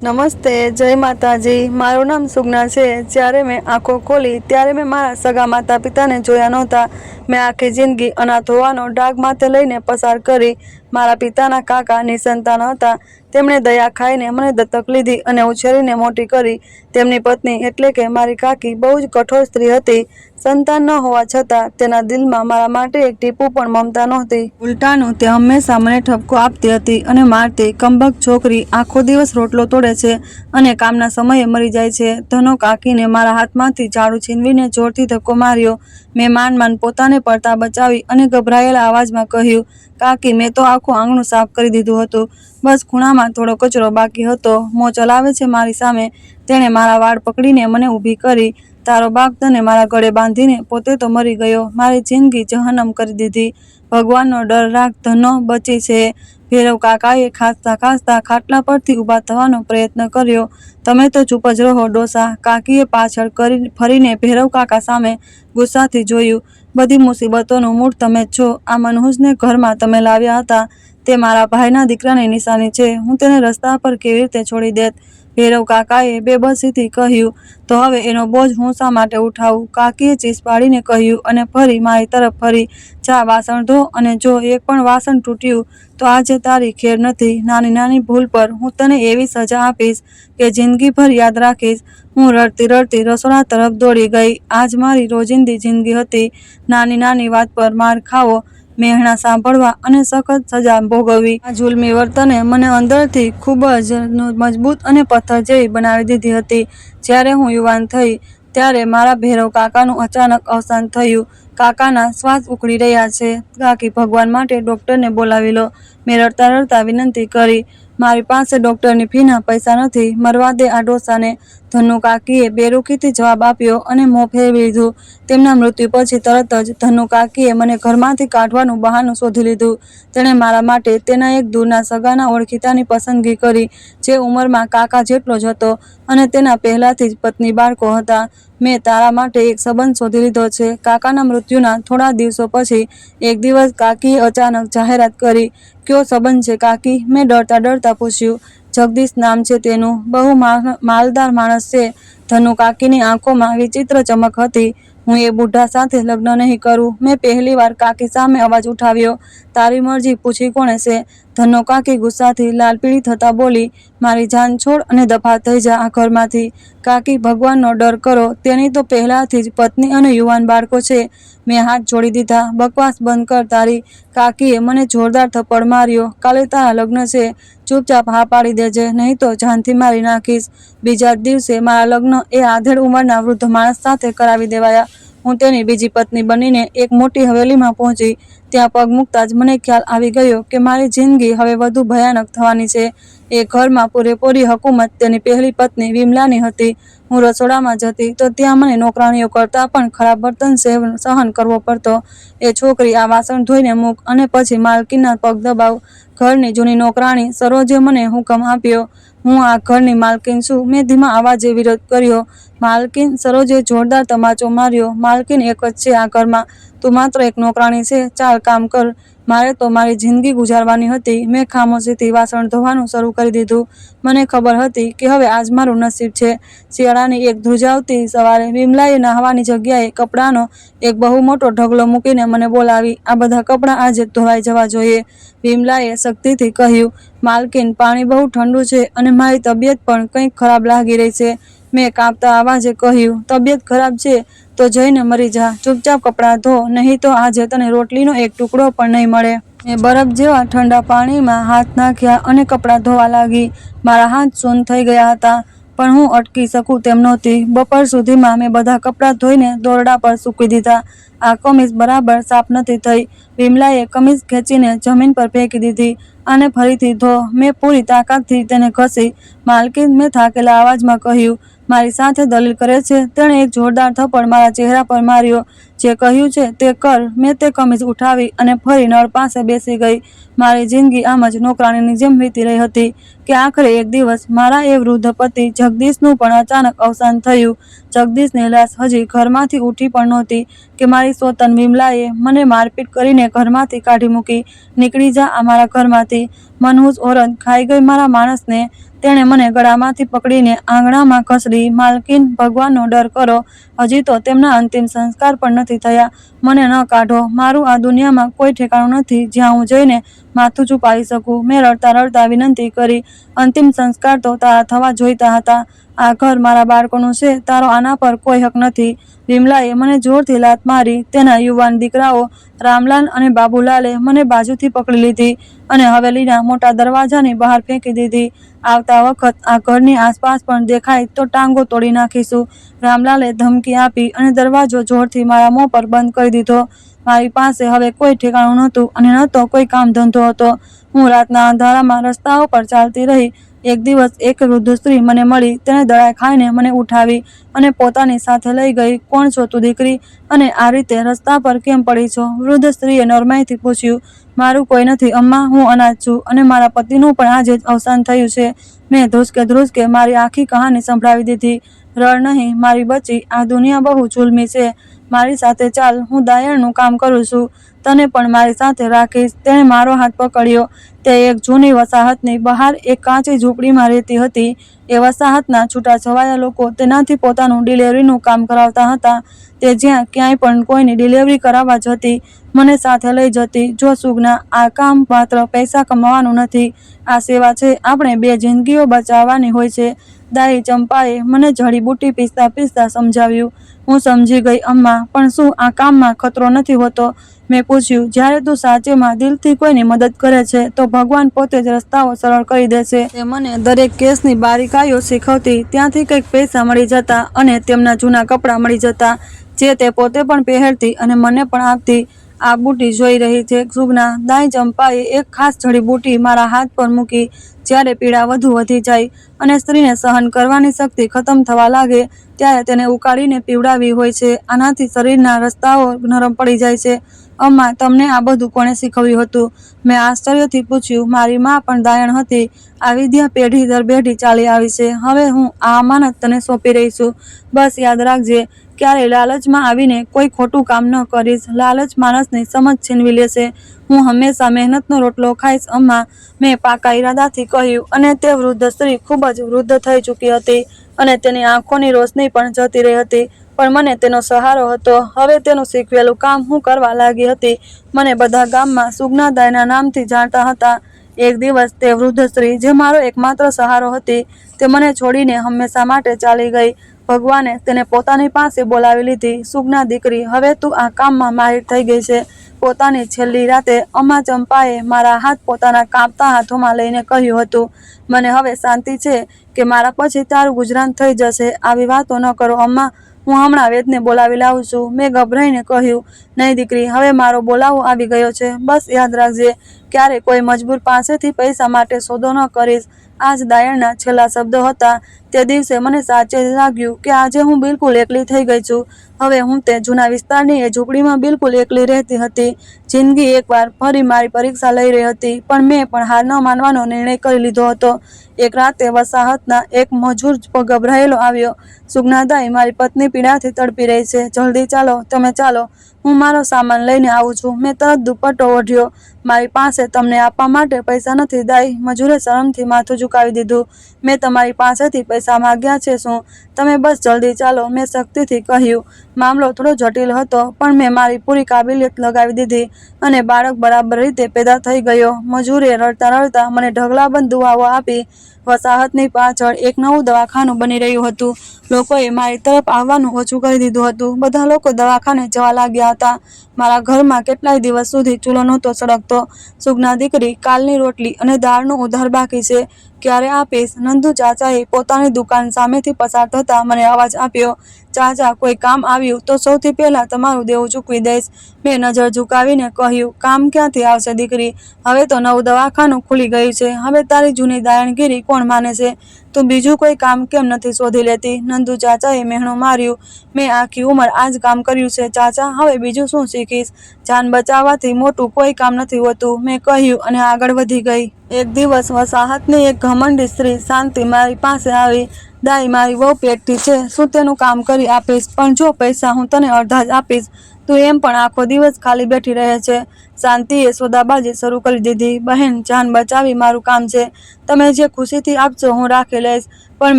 નમસ્તે, જય માતાજી। મારું નામ સુગના છે। જ્યારે મેં આંખો ખોલી ત્યારે મેં મારા સગા માતા પિતાને જોયા નહોતા। મેં આખી જિંદગી અનાથ હોવાનો ડાઘ માથે લઈને પસાર કરી। મારા પિતાના કાકા નિસંતાન હતા। તેમણે દયા ખાઈને મને દત્તક લીધી અને ઉછેરીને મોટી કરી। તેમની પત્ની એટલે કે મારી કાકી બહુ જ કઠોર સ્ત્રી હતી। સંતાન ન હોવા છતાં તેના દિલમાં મારા માટે એક ટીપું પણ મમતા નહોતી। ઉલટાનું તે હંમેશા મને ઠપકો આપતી હતી અને મારતી। કમબખ્ત છોકરી આખો દિવસ રોટલો તોડે છે અને કામના સમયે મરી જાય છે। ધનો કાકીને મારા હાથમાંથી ઝાડુ છીનવીને જોરથી ધક્કો માર્યો। મેં માંડ પોતાને પડતા બચાવી અને ગભરાયેલા અવાજમાં કહ્યું, કાકી, મેં તો આખું આંગણું સાફ કરી દીધું હતું, બસ ખૂણામાં થોડો કચરો બાકી હતો। મોં ચલાવે છે મારી સામે। તેણે મારા વાળ પકડીને મને ઊભી કરી। તારો બાપ તને મારા ગળે બાંધીને પોતે તો મરી ગયો, મારી જિંદગી જહન્નમ કરી દીધી। ભગવાનનો ડર રાખ ધનો, બચી છે। ભૈરવ કાકાએ ખાંસતા ખાંસતા ખાટલા પરથી ઊભા થવાનો પ્રયત્ન કર્યો। તમે તો ચૂપ જ રહો ડોસા, કાકીએ પાછળ ફરીને ભૈરવ કાકા સામે ગુસ્સાથી જોયું। બધી મુસીબતોનું મૂળ તમે જ છો। આ મનહૂસને ઘરમાં તમે લાવ્યા હતા, તે મારા ભાઈના દીકરાની નિશાની છે। હું તેને રસ્તા પર કેવી રીતે છોડી દેત? ભૈરવ કાકાએ બેબસીથી કહ્યું। તો હવે એનો બોજ હું શા માટે ઉઠાવું? કાકીએ ચીસ પાડીને કહ્યું અને ફરી મારી તરફ ફરી। જા વાસણ ધો અને જો એક પણ વાસણ તૂટ્યું તો આજે તારી ખેર નથી। નાની નાની ભૂલ પર હું તને એવી સજા આપીશ કે જિંદગીભર યાદ રાખીશ। હું રડતી રડતી રસોડા તરફ દોડી ગઈ। આજ મારી રોજિંદી જિંદગી હતી, નાની નાની વાત પર માર ખાવો, મહેણા સાંભળવા અને સખત સજા ભોગવવી। આ જુલ્મી વર્તને મને અંદરથી ખૂબ જ મજબૂત અને પથ્થર જેવી બનાવી દીધી હતી। જ્યારે હું યુવાન થઈ ત્યારે મારા ભૈરવ કાકાનું અચાનક અવસાન થયું। કાકાના શ્વાસ ઉખડી રહ્યા છે। કાકી, ભગવાન માટે ડૉક્ટરને બોલાવી લો, મેં રડતા રડતા વિનંતી કરી। મારી પાસે ડૉક્ટરની ફીના પૈસા નથી, મરવા દે આ ડોસાને, ધનુ કાકીએ બેરુખીથી જવાબ આપ્યો અને મોં ફેરવી લીધું। તેમના મૃત્યુ પછી તરત જ ધનુ કાકીએ મને ઘરમાંથી કાઢવાનું બહાનું શોધી લીધું। તેણે મારા માટે તેના એક દૂરના સગાના ઓળખીતાની પસંદગી કરી, જે ઉંમરમાં કાકા જેટલો જ હતો અને તેના પહેલાથી જ પત્ની બાળકો હતા। મેં તારા માટે એક સંબંધ શોધી લીધો છે। કાકાના મૃત્યુના થોડા દિવસો પછી એક દિવસ કાકીએ અચાનક જાહેરાત કરી। કયો સંબંધ છે કાકી? મેં ડરતા ડરતા પૂછ્યું। જગદીશ નામ છે તેનું, બહુ માલદાર માણસ છે। ધનુ કાકીની આંખોમાં વિચિત્ર ચમક હતી। હું એ બુઢા સાથે લગ્ન નહીં કરું। મેં પહેલી વાર કાકી સામે અવાજ ઉઠાવ્યો। તારી મરજી પૂછી કોણે છે? ધનો કાકી ગુસ્સાથી લાલપીળી થતા બોલી, મારી જાન છોડ અને દફા થઈ જા આ ઘરમાંથી। કાકી, ભગવાનનો ડર કરો, તેની તો પહેલાથી જ પત્ની અને યુવાન બાળકો છે। મેં હાથ જોડી દીધા। બકવાસ બંધ કર તારી। કાકીએ મને જોરદાર થપ્પડ માર્યો। કાલે તારા લગ્ન છે, ચૂપચાપ હા પાડી દેજે, નહીં તો જાનથી મારી નાખીશ। બીજા જ દિવસે મારા લગ્ન એ આધેડ ઉંમરના વૃદ્ધ માણસ સાથે કરાવી દેવાયા। હું તેની બીજી પત્ની બનીને એક મોટી હવેલીમાં પહોંચી। ત્યાં પગ મૂકતા જ મને ખ્યાલ આવી ગયો કે મારી જિંદગી હવે વધુ ભયાનક થવાની છે। એ ઘરમાં પૂરેપૂરી હકૂમત તેની પહેલી પત્ની વિમલાની હતી। હું રસોડામાં જતી તો ત્યાં મને નોકરાણીઓ કરતાં પણ ખરાબ વર્તન સહન કરવો પડતો। એ છોકરી, આ વાસણ ધોઈને મૂક અને પછી માલકીનના પગ દબાવ। ઘરની જૂની નોકરાણી સરોજે મને હુકમ આપ્યો। હું આ ઘરની માલકીન છું, મેં ધીમા અવાજે વિરોધ કર્યો। માલકીન, સરોજે જોરદાર તમાચો માર્યો। માલકીન એક જ છે આ ઘરમાં, તું માત્ર એક નોકરાણી છે, ચાલ કામ કર। મારે તો મારી જિંદગી ગુજારવાની હતી। મેં ખામોશીથી વાસણ ધોવાનું શરૂ કરી દીધું। મને ખબર હતી કે હવે આજ મારું નસીબ છે। શિયાળાની એક ધ્રુજાવતી સવારે વિમલાએ નહાવાની જગ્યાએ કપડાંનો એક બહુ મોટો ઢગલો મૂકીને મને બોલાવી। આ બધા કપડાં આજે જ ધોવાઈ જવા જોઈએ। વિમલાએ સખ્તીથી કહ્યું। માલકીન, પાણી બહુ ઠંડુ છે અને મારી તબિયત પણ કંઈક ખરાબ લાગી રહી છે। મેં કાંપતા અવાજે કહ્યું, તબિયત ખરાબ છે તો જઈને મરી જા, ચૂપચાપ કપડાં ધો, નહીં તો આજે તને રોટલીનો એક ટુકડો પણ નહીં મળે। મેં બરફ જેવા ઠંડા પાણીમાં હાથ નાખ્યા અને કપડાં ધોવા લાગી। મારા હાથ સૂન થઈ ગયા હતા, પણ હું અટકી શકું તેમ નહોતી। બપોર સુધીમાં મેં બધા કપડાં ધોઈને દોરડા પર સૂકવી દીધા। આ કમીઝ બરાબર સાફ નથી થઈ। વિમલાએ કમીઝ ખેંચીને જમીન પર ફેંકી દીધી। આને ફરીથી ધો, મેં પૂરી તાકાતથી તેને ઘસી। માલકીન, મેં થાકેલા અવાજમાં કહ્યું, મારી સાથે દલીલ કરે છે? તેણે એક જોરદાર થપ્પડ મારા ચહેરા પર માર્યો। જે કહ્યું છે તે કર। મેં તે કમીઝ ઉઠાવી અને ફરી નળ પાસે બેસી ગઈ। મારી જિંદગી આમ જ નોકરાણીની જેમ વીતી રહી હતી કે આખરે એક દિવસ મારા એ વૃદ્ધ પતિ જગદીશનું પણ અચાનક અવસાન થયું। જગદીશની લાશ હજી ઘરમાંથી ઉઠી પણ નહોતી કે મારી સોતન વિમલાએ મને મારપીટ કરીને ઘરમાંથી કાઢી મૂકી। નીકળી જા અમારા ઘરમાંથી, મનહૂસ ઓરત, ખાઈ ગઈ મારા માણસને। તેણે મને ગળામાંથી પકડીને આંગણામાં ઘસડી, માલકીન, ભગવાનનો ડર કરો, હજી તો તેમના અંતિમ સંસ્કાર પણ નથી થયા. મને ન કાઢો. મારું આ દુનિયામાં કોઈ ઠેકાણું નથી જ્યાં હું જઈને માથું છુપાવી શકું. મેં રડતા રડતા વિનંતી કરી, અંતિમ સંસ્કાર તો તારા થવા જોઈતા હતા. આ ઘર મારા બાળકોનું છે. તારો આના પર કોઈ હક નથી. વિમલાએ મને જોરથી લાત મારી. તેના યુવાન દીકરાઓ રામલાલ અને બાબુલાલે મને બાજુથી પકડી લીધી અને હવેલીના મોટા દરવાજાની બહાર ફેંકી દીધી. આવતા વખત આ ઘરની આસપાસ પણ દેખાય તો ટાંગો તોડી નાખીશું. રામલાલે ધમકી આપી અને દરવાજો જોરથી મારા મોં પર બંધ કરી દીધો. મારી પાસે હવે કોઈ ઠેકાણું નહોતું અને ન તો કોઈ કામ ધંધો હતો. હું રાતના અંધારામાં રસ્તાઓ પર ચાલતી રહી. એક દિવસ એક વૃદ્ધ સ્ત્રી મને મળી. તેણે દડાઈ ખાઈને મને ઉઠાવી અને પોતાની સાથે લઈ ગઈ. કોણ છો તું દીકરી? અને આ રીતે રસ્તા પર કેમ પડી છો? વૃદ્ધ સ્ત્રીએ નરમાઈથી પૂછ્યું. મારું કોઈ નથી અમ્મા, હું અનાથ છું અને મારા પતિનું પણ આજે જ અવસાન થયું છે. મેં ધ્રુસકે મારી આખી કહાની સંભળાવી દીધી. રડ નહીં મારી બચ્ચી, આ દુનિયા બહુ જુલ્મી છે. મારી સાથે ચાલ, હું દાયણનું કામ કરું છું. તને પણ મારી સાથે રાખીશ. તેણે મારો હાથ પકડ્યો. તે એક જૂની વસાહતની બહાર એક કાચી ઝૂંપડીમાં રહેતી હતી. એ વસાહતના છૂટાછવાયા લોકો તેનાથી પોતાનું ડિલિવરીનું કામ કરાવતા હતા. તે જ્યાં ક્યાંય પણ કોઈની ડિલિવરી કરાવવા જતી, મને સાથે લઈ જતી. જો સુગના, આ કામ માત્ર પૈસા કમાવાનું નથી, આ સેવા છે. આપણે બે જિંદગીઓ બચાવવાની હોય છે. દાઈ ચંપાએ મને જડીબુટ્ટી પીસતા સમજાવ્યું. હું સમજી ગઈ. અમ્મા, પણ શું આ કામમાં ખતરો નથી હોતો? મેં પૂછ્યું. જ્યારે તું સાચેમાં દિલથી કોઈની મદદ કરે છે તો ભગવાન પોતે જ રસ્તાઓ સરળ કરી દે છે. તે મને દરેક કેસની બારીકાઈઓ શીખવતી. ત્યાંથી કંઈક પૈસા મળી જતા અને તેમના જૂના કપડાં મળી જતા, જે તે પોતે પણ પહેરતી અને મને પણ આપતી. આ બુટ્ટી જોઈ રહી છે સુગના? દાઈ ચંપાએ એક ખાસ જડીબુટ્ટી મારા હાથ પર મૂકી. જ્યારે પીડા વધુ વધી જાય અને સ્ત્રીને સહન કરવાની શક્તિ ખતમ થવા લાગે ત્યારે તેને ઉકાળીને પીવડાવી હોય છે. આનાથી શરીરના રસ્તાઓ નરમ પડી જાય છે. અમ્મા, તમને આ બધું કોણે શીખવ્યું હતું? મેં આશ્ચર્યથી પૂછ્યું. મારી માં પણ દાયણ હતી. આ વિદ્યા પેઢી દર પેઢી ચાલી આવી છે. હવે હું આ અમાનત તને સોંપી રહી છું. બસ યાદ રાખજે, ક્યારેય લાલચમાં આવીને કોઈ ખોટું કામ ન કરીશ. લાલચ માણસની સમજ છીનવી લેશે. હું હંમેશા મહેનતનો રોટલો ખાઈશ અમ્મા, મેં પાકા ઈરાદાથી કહ્યું. અને તે વૃદ્ધ સ્ત્રી ખૂબ જ વૃદ્ધ થઈ ચૂકી હતી અને તેની આંખોની રોશની પણ જતી રહી હતી. પણ મને તેનો સહારો હતો. હવે તેનું શીખવેલું કામ હું કરવા લાગી હતી. મને બધા ગામમાં સુગના દાઈના નામથી જાણતા હતા. એક દિવસ તે વૃદ્ધ સ્ત્રી, જે મારો એકમાત્ર સહારો હતી, તે મને છોડીને હંમેશા માટે ચાલી ગઈ. ભગવાને તેને પોતાની પાસે બોલાવી લીધી. સુગના દીકરી, હવે તું આ કામમાં માહિર થઈ ગઈ છે. પોતાની છેલ્લી રાતે અમ્મા ચંપાએ મારા હાથ પોતાના કાંપતા હાથોમાં લઈને કહ્યું હતું. મને હવે શાંતિ છે કે મારા પછી તારું ગુજરાન થઈ જશે. આવી વાતો ન કરો અમ્મા, હું હમણાં વૈદ્યને બોલાવી લાવું છું. મેં ગભરાઈને કહ્યું. નહીં દીકરી, હવે મારો બોલાવો આવી ગયો છે. બસ યાદ રાખજે, ક્યારે કોઈ મજબૂર પાસેથી પૈસા માટે સોદો ન કરીશ. આ જ દાયણના છેલ્લા શબ્દો હતા. તે દિવસે મને સાચે જ લાગ્યું કે આજે હું બિલકુલ એકલી થઈ ગઈ છું. હવે હું તે જૂના વિસ્તારની એ ઝૂંપડીમાં બિલકુલ એકલી રહેતી હતી. જિંદગી એકવાર ફરી મારી પરીક્ષા લઈ રહી હતી. પણ મેં પણ હાર ન માનવાનો નિર્ણય કરી લીધો હતો. એક રાતે વસાહતના એક મજૂર ગભરાયેલો આવ્યો. સુગનાદાઈ, મારી પત્ની પીડાથી તડપી રહી છે. જલ્દી ચાલો, તમે ચાલો, હું મારો સામાન લઈને આવું છું. મેં તરત દુપટ્ટો ઓઢ્યો. મારી પાસે તમને આપવા માટે પૈસા નથી દાઈ. મજૂરે શરમથી માથું ઝુકાવી દીધું. મેં તમારી પાસેથી પૈસા માગ્યા છે શું? તમે બસ જલ્દી ચાલો, મેં શક્તિથી કહ્યું. મામલો થોડો જટિલ હતો, પણ મેં મારી પૂરી કાબિલિયત લગાવી દીધી અને બાળક બરાબર રીતે પેદા થઈ ગયો. મજૂરે રડતા રડતા મને ઢગલાબંધ દુઆઓ આપી. વસાહતની પાછળ એક નવું દવાખાનું બની રહ્યું હતું. લોકોએ મારી તરફ આવવાનું ઓછું કરી દીધું હતું. બધા લોકો દવાખાને જવા લાગ્યા હતા. મારા ઘરમાં કેટલાય દિવસ સુધી ચૂલો નહોતો સળગતો. સુગના દીકરી, કાલની રોટલી અને દાળનો ઉધાર બાકી છે. ક્યારે આપીશ? નંદુ ચાચાએ પોતાની દુકાન સામેથી પસાર થતા મને અવાજ આપ્યો. ચાચા, કોઈ કામ આવ્યું તો સૌથી પહેલા તમારું દેવું ચૂકવી દઈશ. મેં નજર ઝુકાવીને કહ્યું. કામ ક્યાંથી આવશે દીકરી? હવે તો નવું દવાખાનું ખુલી ગયું છે. હવે તારી જૂની દાયણગીરી કોણ માને છે? તું બીજું કોઈ કામ કેમ નથી શોધી લેતી? નંદુ ચાચાએ મહેણું માર્યું. મેં આખી ઉંમર આ જ કામ કર્યું છે ચાચા, હવે બીજું શું શીખીશ? જાન બચાવવાથી મોટું કોઈ કામ નથી હોતું, મેં કહ્યું અને આગળ વધી ગઈ. એક દિવસ વસાહતની એક ઘમંડી સ્ત્રી શાંતિ મારી પાસે આવી. દાઈ, મારી વહુ પેટથી છે. શું તેનું કામ કરી આપીશ? પણ જો પૈસા હું તને અડધા જ આપીશ. તું એમ પણ આખો દિવસ ખાલી બેઠી રહે છે. શાંતિએ સોદાબાજી શરૂ કરી દીધી. બહેન, જાન બચાવી મારું કામ છે. તમે જે ખુશીથી આપશો હું રાખી લઈશ, પણ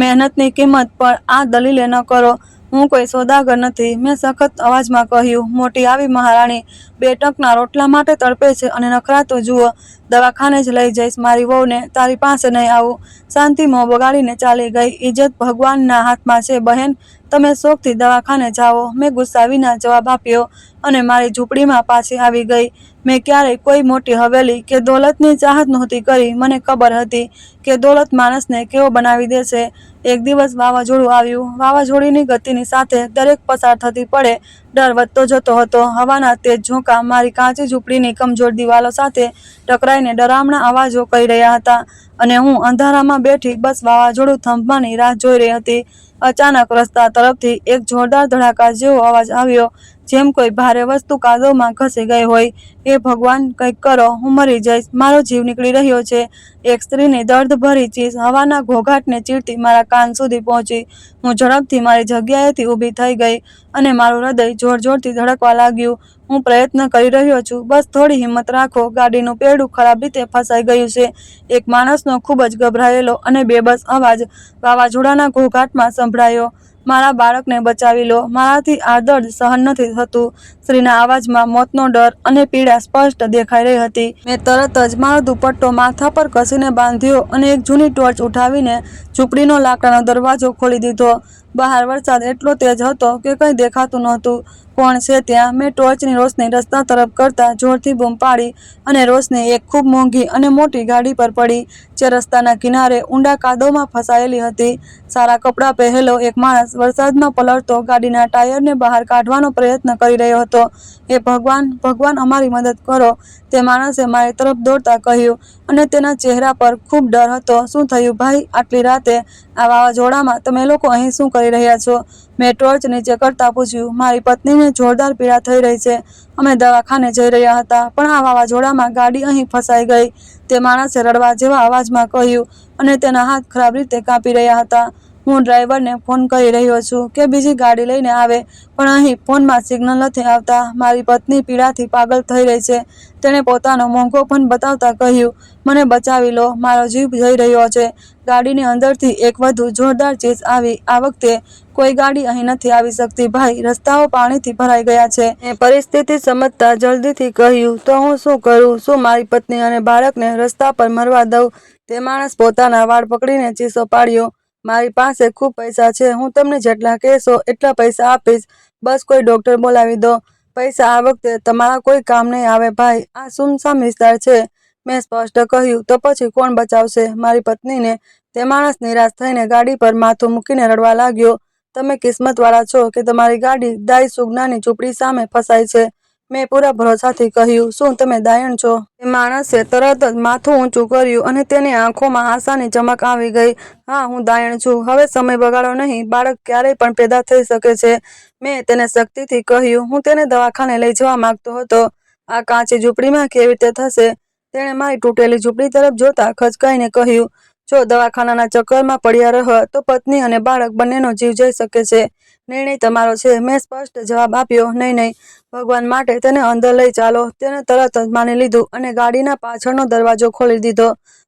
મહેનતની કિંમત પર આ દલીલે ન કરો. હું કોઈ સોદાગર નથી, મેં સખત અવાજમાં કહ્યું. મોટી આવી મહારાણી 2 ટંકના રોટલા માટે તડપે છે અને નખરા તો જુઓ. દવાખાને જ લઈ જઈશ મારી વહુને, તારી પાસે નહીં આવું. શાંતિ મોં બગાડીને ચાલી ગઈ. ઇજ્જત ભગવાનના હાથમાં છે બહેન, તમે શોખથી દવાખાને જાઓ. મેં ગુસ્સા વિના જવાબ આપ્યો અને મારી ઝૂંપડીમાં પાછી આવી ગઈ. મેં ક્યારેય કોઈ મોટી હવેલી કે દોલતની ચાહત નહોતી કરી. મને ખબર હતી કે દોલત માણસને કેવો બનાવી દેશે. એક દિવસ વાવાઝોડું આવ્યું. વાવાઝોડીની ગતિની સાથે દરેક પસાર થતી પળે ડર વધતો જતો હતો. હવાના તેજ ઝોકાં મારી કાચી ઝૂંપડીની કમજોર દિવાલો સાથે ટકરાઈને ડરામણા અવાજો કરી રહ્યા હતા અને હું અંધારામાં બેઠી બસ વાવાઝોડું થંભવાની રાહ જોઈ રહી હતી. અચાનક રસ્તા તરફથી એક જોરદાર ધડાકા જેવો અવાજ આવ્યો, જેમ કોઈ ભારે વસ્તુ કાદવમાં ઘસી ગઈ હોય. એ ભગવાન, કંઈક કરો, હું મરી જઈશ, મારો જીવ નીકળી રહ્યો છે. એક સ્ત્રીની દર્દભરી ચીસ હવાના ઘોઘાટને ચીરતી મારા કાન સુધી પહોંચી. હું ઝડપથી મારી જગ્યાએથી ઊભી થઈ ગઈ અને મારું હૃદય જોરથી ધડકવા લાગ્યું. હું પ્રયત્ન કરી રહ્યો છું, બસ થોડી હિંમત રાખો. ગાડીનું પૈડું ખરાબ રીતે ફસાઈ ગયું છે. એક માણસનો ખૂબ જ ગભરાયેલો અને બેબસ અવાજ વાવાઝોડાના ઘોઘાટમાં સંભળાયો. મારા બાળકને બચાવી લો, મારાથી આ દર્દ સહન નથી થતું. સ્ત્રીના અવાજમાં મોતનો ડર અને પીડા સ્પષ્ટ દેખાઈ રહી હતી. મેં તરત જ મારો દુપટ્ટો માથા પર કસીને બાંધ્યો અને એક જૂની ટોર્ચ ઉઠાવીને ઝૂંપડીનો લાકડાનો દરવાજો ખોલી દીધો. બહાર વરસાદ એટલો તેજ હતો કે કંઈ દેખાતું નહોતું. કોણ છે ત્યાં? મેં ટોર્ચની રોશની રસ્તા તરફ કરતા જોરથી બૂમ પાડી અને રોશની એક ખૂબ મોંઘી અને મોટી ગાડી પર પડી, જે રસ્તાના કિનારે ઊંડા કાદવમાં ફસાયેલી હતી. સારા કપડાં પહેરેલો એક માણસ વરસાદમાં પલળતો ગાડીના ટાયરને બહાર કાઢવાનો પ્રયત્ન કરી રહ્યો હતો. એ ભગવાન, ભગવાન, અમારી મદદ કરો, તે માણસે મારી તરફ દોડતા કહ્યું અને તેના ચહેરા પર ખૂબ ડર હતો. શું થયું ભાઈ? આટલી રાતે આ વાવાઝોડામાં તમે લોકો અહીં શું કરી રહ્યા છો? મેં ટોર્ચ નીચે કરતા પૂછ્યું. મારી પત્નીને જોરદાર પીડા થઈ રહી છે. અમે દવાખાને જઈ રહ્યા હતા, પણ આ વાવાઝોડામાં ગાડી અહીં ફસાઈ ગઈ, તે માણસે રડવા જેવા અવાજમાં કહ્યું અને તેના હાથ ખરાબ રીતે કાંપી રહ્યા હતા. હું ડ્રાઈવરને ફોન કરી રહ્યો છું કે બીજી ગાડી લઈને આવે, પણ અહીં ફોનમાં સિગ્નલ નથી આવતા. મારી પત્ની પીડાથી પાગલ થઈ રહી છે. તેણે પોતાનો મોંઘો ફોન બતાવતા કહ્યું, મને બચાવી લો, મારો જીવ જઈ રહ્યો છે. ગાડીની અંદરથી એક વધુ જોરદાર ચીસ આવી. આ વખતે કોઈ ગાડી અહીં નથી આવી શકતી ભાઈ, રસ્તાઓ પાણીથી ભરાઈ ગયા છે. મેં પરિસ્થિતિ સમજતા જલ્દીથી કહ્યું, તો હું શું કરું? શું મારી પત્ની અને બાળકને રસ્તા પર મરવા દઉં? તે માણસ પોતાના વાળ પકડીને ચીસો પાડ્યો. મારી પાસે ખૂબ પૈસા છે, હું તમને જેટલા કહેશો એટલા પૈસા આપીશ. બસ કોઈ ડોક્ટર બોલાવી દો. પૈસા આ વખતે તમારા કોઈ કામ નહીં આવે ભાઈ, આ સુમસામ વિસ્તાર છે. મેં સ્પષ્ટ કહ્યું, તો પછી કોણ બચાવશે મારી પત્નીને? તે માણસ નિરાશ થઈને ગાડી પર માથું મૂકીને રડવા લાગ્યો. તમે કિસ્મતવાળા છો કે તમારી ગાડી દાઈ સુગનાની ઝૂંપડી સામે ફસાઈ છે. મેં પૂરા ભરોસાથી કહ્યું, શું તમે દાયણ છો? તે માણસે તરત જ માથું ઊંચું કર્યું અને તેની આંખોમાં આશાની ચમક આવી ગઈ. હા, હું દાયણ છું. હવે સમય બગાડો નહીં, બાળક ક્યારેય પણ પેદા થઈ શકે છે. મેં તેને શક્તિથી કહ્યું. હું તેને દવાખાને લઈ જવા માંગતો હતો. આ કાચી ઝૂંપડીમાં કેવી રીતે થશે? તેણે મારી તૂટેલી ઝૂંપડી તરફ જોતા ખચકાઈને કહ્યું, જો દવાખાનાના ચક્કરમાં પડ્યા રહો તો પત્ની અને બાળક બંનેનો જીવ જઈ શકે છે. નિર્ણય તમારો છે. મેં સ્પષ્ટ જવાબ આપ્યો, નહીં, ભગવાન માટે તેને અંદર લઈ ચાલો. તેણે તરત જ માની લીધું અને ગાડીના પાછળનો દરવાજો ખોલી દીધો.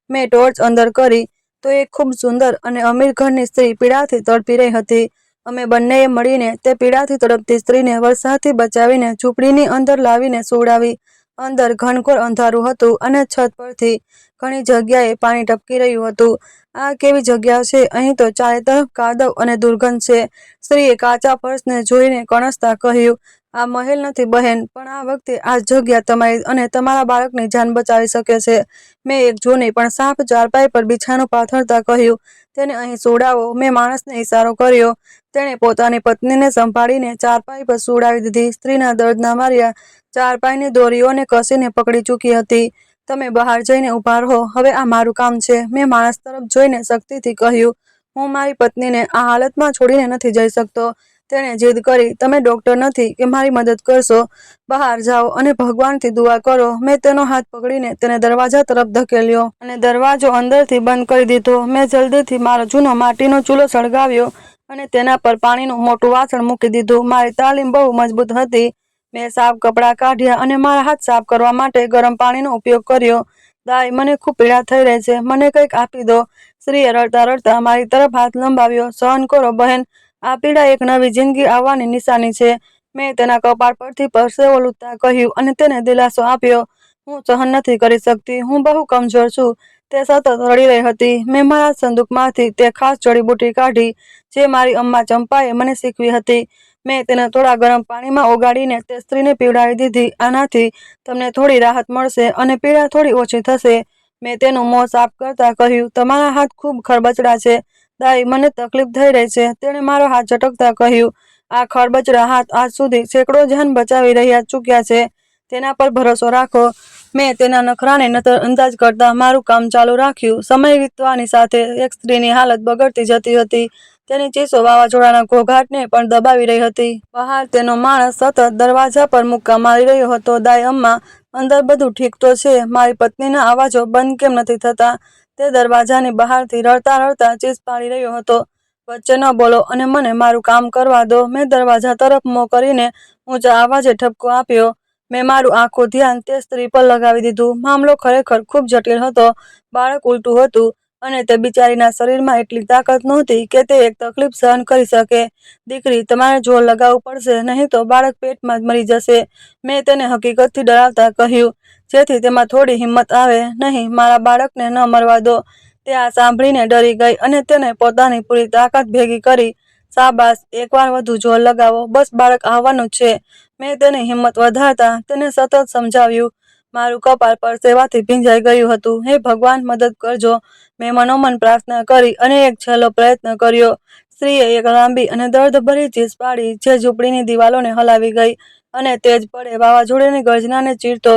મેં ટોર્ચ અંદર કરી તો એક ખૂબ સુંદર અને અમીર ઘરની સ્ત્રી પીડાથી તડપી રહી હતી. અમે બંનેએ મળીને તે પીડાથી તડપતી સ્ત્રીને વરસાદથી બચાવીને ઝૂંપડીની અંદર લાવીને સુવડાવી. અંદર ઘનઘોર અંધારું હતું અને છત પરથી ઘણી જગ્યાએ પાણી ટપકી રહ્યું હતું. આ કેવી જગ્યા છે? અહીં તો ચારે તરફ કાદવ અને દુર્ગંધ છે. સ્ત્રીએ કાચા ફર્શને જોઈને કણસતા કહ્યું, આ મહેલ નથી બહેન, પણ આ વખતે આ જગ્યા તમારી અને તમારા બાળકની જાન બચાવી શકે છે. મેં એક જૂની પણ સાફ ચારપાઈ પર બિછાનું પાથરતા કહ્યું, તેને અહીં સુવડાવો. મેં માણસને ઇશારો કર્યો. તેણે પોતાની પત્નીને સંભાળીને ચારપાઈ પર સુવડાવી દીધી. સ્ત્રીના દર્દના માર્યા ચારપાઈની દોરીઓને કસીને પકડી ચૂકી હતી. તમે બહાર જઈને ઊભા રહો, હવે આ મારું કામ છે. મેં માણસ તરફ જોઈને શક્તિથી કહ્યું, હું મારી પત્નીને આ હાલતમાં છોડીને નથી જઈ શકતો. તેણે જીદ કરી, તમે ડોક્ટર નથી કે મારી મદદ કરશો? બહાર જાઓ અને ભગવાનથી દુઆ કરો. મેં તેનો હાથ પકડીને તેને દરવાજા તરફ ધકેલ્યો અને દરવાજો અંદરથી બંધ કરી દીધો. મેં જલ્દીથી મારો જૂનો માટીનો ચૂલો સળગાવ્યો અને તેના પર પાણીનું મોટું વાસણ મૂકી દીધું. મારી તાલીમ બહુ મજબૂત હતી. મેં સાફ કપડાં કાઢ્યા અને મારા હાથ સાફ કરવા માટે ગરમ પાણીનો ઉપયોગ કર્યો. દાઈ, મને ખૂબ પીડા થઈ રહી છે, મને કંઈક આપી દો. સ્ત્રીએ રડતા રડતા મારી તરફ હાથ લંબાવ્યો. સહન કરો બહેન, આ પીડા એક નવી જિંદગી આવવાની નિશાની છે. મેં તેના કપાળ પરથી પરસેવો લૂંટતા કહ્યું અને તેને દિલાસો આપ્યો. હું સહન નથી કરી શકતી, હું બહુ કમજોર છું. તે સતત રડી રહી હતી. મેં મારા સંદૂકમાંથી તે ખાસ જડીબુટ્ટી કાઢી જે મારી અમ્મા ચંપાએ મને શીખવી હતી. મેં તેને થોડા ગરમ પાણીમાં ઓગાળીને તે સ્ત્રીને પીવડાવી દીધી. આનાથી તમને થોડી રાહત મળશે અને પીડા થોડી ઓછી થશે. મેં તેનું મોં સાફ કરતા કહ્યું, તમારા હાથ ખૂબ ખરબચડા છે. દાઈ, મને તકલીફ થઈ રહી છે. તેણે મારો હાથ ઝટકતા કહ્યું, આ ખરબચડા હાથ આજ સુધી સેંકડો જાન બચાવી રહ્યા ચૂક્યા છે. તેના પર ભરોસો રાખો. મેં તેના નખરાને નજરઅંદાજ કરતા મારું કામ ચાલુ રાખ્યું. સમય વીતવાની સાથે એક સ્ત્રીની હાલત બગડતી જતી હતી. તેની ચીસો વાવાઝોડાના ઘોંઘાટને પણ દબાવી રહી હતી. બહાર તેનો માણસ સતત દરવાજા પર મુક્કા મારી રહ્યો હતો. દાઈ અમ્મા, અંદર બધું ઠીક તો છે? મારી પત્નીના અવાજો બંધ કેમ નથી થતા? તે દરવાજાની બહારથી રડતા રડતા ચીસ પાડી રહ્યો હતો. વચ્ચે ન બોલો અને મને મારું કામ કરવા દો. મેં દરવાજા તરફ મોં કરીને ઊંચા અવાજે ઠપકો આપ્યો. મેં મારું આખું ધ્યાન તે સ્ત્રી પર લગાવી દીધું. મામલો ખરેખર ખૂબ જટિલ હતો. બાળક ઉલટું હતું અને તે બિચારીના શરીરમાં એટલી તાકાત નહોતી કે તે એક તકલીફ સહન કરી શકે. દીકરી, તમારે જોર લગાવવું પડશે, નહીં તો બાળક પેટમાં જ મરી જશે. મેં તેને હકીકતથી ડરાવતા કહ્યું, જેથી તેમાં થોડી હિંમત આવે. નહીં, મારા બાળકને ન મરવા દો. તે આ સાંભળીને ડરી ગઈ અને તેને પોતાની પૂરી તાકાત ભેગી કરી. શાબાશ, એકવાર વધુ જોર લગાવો, બસ બાળક આવવાનું જ છે. મેં તેની હિંમત વધારતા તેને સતત સમજાવ્યું. મારું કપાળ પરસેવાથી ભીંજાઈ ગયું હતું. હે ભગવાન, મદદ કરજો. મેં મનોમન પ્રાર્થના કરી અને એક છેલ્લો પ્રયત્ન કર્યો. સ્ત્રીએ એક લાંબી અને દર્દભરી ચીસ પાડી જે ઝૂંપડીની દિવાલોને હલાવી ગઈ અને તે જ પળે વાવાઝોડાની ગર્જનાને ચીરતો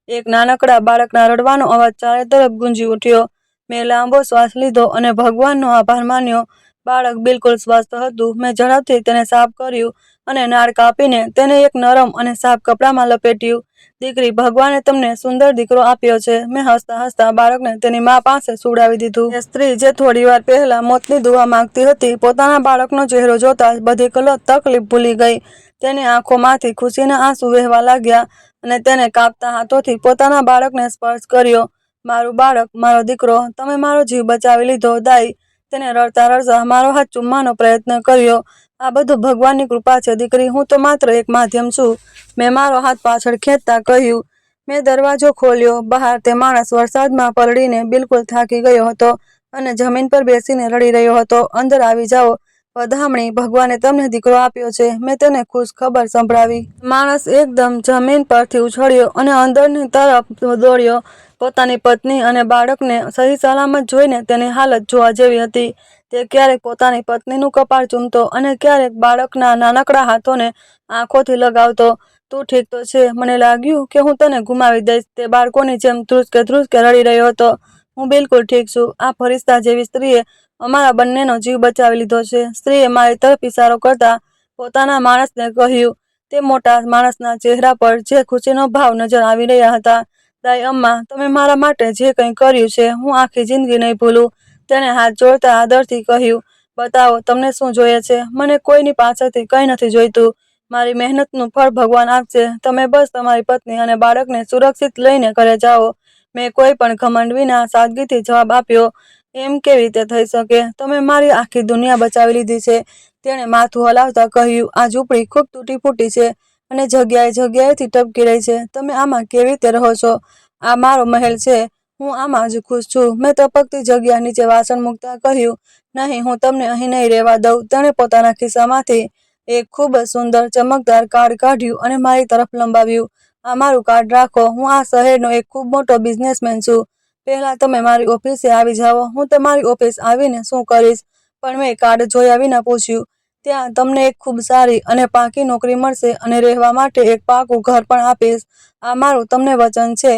એક નાનકડા બાળકના રડવાનો અવાજ ચારે તરફ ગુંજી ઉઠ્યો. મેં લાંબો શ્વાસ લીધો અને ભગવાનનો આભાર માન્યો. બાળક બિલકુલ સ્વસ્થ હતું. મેં ઝડપથી તેને સાફ કર્યું અને નાળ કાપીને તેને એક નરમ અને સાફ કપડામાં લપેટ્યું. દીકરી, ભગવાને તમને સુંદર દીકરો આપ્યો છે. મેં હસતા હસતા બાળકને તેની મા પાસે સુવડાવી દીધું. એ સ્ત્રી જે થોડીવાર પહેલા મોતની દુઆ માંગતી હતી, પોતાના બાળકનો ચહેરો જોતા જ બધી તકલીફ ભૂલી ગઈ. તેની આંખોમાંથી ખુશીના આંસુ વહેવા લાગ્યા અને તેને કાપતા હાથોથી પોતાના બાળકને સ્પર્શ કર્યો. મારું બાળક, મારો દીકરો, તમે મારો જીવ બચાવી લીધો. દાઈ તેને રડતા રડતા મારો હાથ ચૂમવાનો પ્રયત્ન કર્યો. આ બધું ભગવાનની કૃપા છે દીકરી, હું તો માત્ર એક માધ્યમ છું. મેં મારો હાથ પાછળ ખેંચતા કહ્યું. મેં દરવાજો ખોલ્યો. બહાર તે માણસ વરસાદમાં પલળીને બિલકુલ થાકી ગયો હતો અને જમીન પર બેસીને રડી રહ્યો હતો. અંદર આવી જાઓ. વધામણી, ભગવાને તમને દીકરો આપ્યો છે. મેં તેને ખુશ ખબર સંભળાવી. માણસ એકદમ જમીન પરથી ઉછળ્યો અને અંદરની તરફ દોડ્યો. પોતાની પત્ની અને બાળકને સહી સલામત જોઈને તેની હાલત જોવા જેવી હતી. તે ક્યારેક પોતાની પત્નીનું કપાળ ચૂમતો અને ક્યારેક બાળકના નાનકડા હાથોને આંખોથી લગાવતો. તું ઠીક તો છે? મને લાગ્યું કે હું તને ગુમાવી દઈશ. તે બાળકોની જેમ ધ્રુસકે ધ્રુસકે રડી રહ્યો હતો. હું બિલકુલ ઠીક છું. આ ફરિશ્તા જેવી સ્ત્રીએ અમારા બંનેનો જીવ બચાવી લીધો છે. સ્ત્રીએ મારી તરફ ઇશારો કરતા પોતાના માણસને કહ્યું. તે મોટા માણસના ચહેરા પર જે ખુશીનો ભાવ નજર આવી રહ્યા હતા. દાઈ અમ્મા, તમે મારા માટે જે કંઈ કર્યું છે, હું આખી જિંદગી નહીં ભૂલું. તેણે હાથ જોડતા આદરથી કહ્યું. બતાવો, તમને શું જોઈએ છે? મને કોઈની પાસેથી કંઈ નથી જોઈતું. મારી મહેનતનું ફળ ભગવાન આપશે. તમે બસ તમારી પત્ની અને બાળકને સુરક્ષિત લઈને ઘરે જાઓ. મેં કોઈ પણ ઘમંડ વિના સાદગીથી જવાબ આપ્યો. એમ કેવી રીતે થઈ શકે? તમે મારી આખી દુનિયા બચાવી લીધી છે. તેણે માથું હલાવતા કહ્યું. આ ઝૂંપડી ખૂબ તૂટી ફૂટી છે અને જગ્યાએ જગ્યાએથી ટપકી રહી છે. તમે આમાં કેવી રીતે રહો છો? આ મારો મહેલ છે. હું આમાં જ ખુશ છું. મેં ટપકતી જગ્યા નીચે વાસણ મૂકતા કહ્યું. નહીં, હું તમને અહીં નહીં રહેવા દઉં. તેણે પોતાના ખિસ્સામાંથી એક ખૂબ જ સુંદર ચમકદાર કાર્ડ કાઢ્યું અને મારી તરફ લંબાવ્યું. આ મારું કાર્ડ રાખો. હું આ શહેરનો એક ખૂબ મોટો બિઝનેસમેન છું. પહેલા તમે મારી ઓફિસે આવી જાઓ. હું તમારી ઓફિસ આવીને શું કરીશ? પણ મેં કાર્ડ જોયા વિના પૂછ્યું. ત્યાં તમને એક ખૂબ સારી અને પાકી નોકરી મળશે અને રહેવા માટે એક પાકું ઘર પણ આપીશ. આ મારું તમને વચન છે.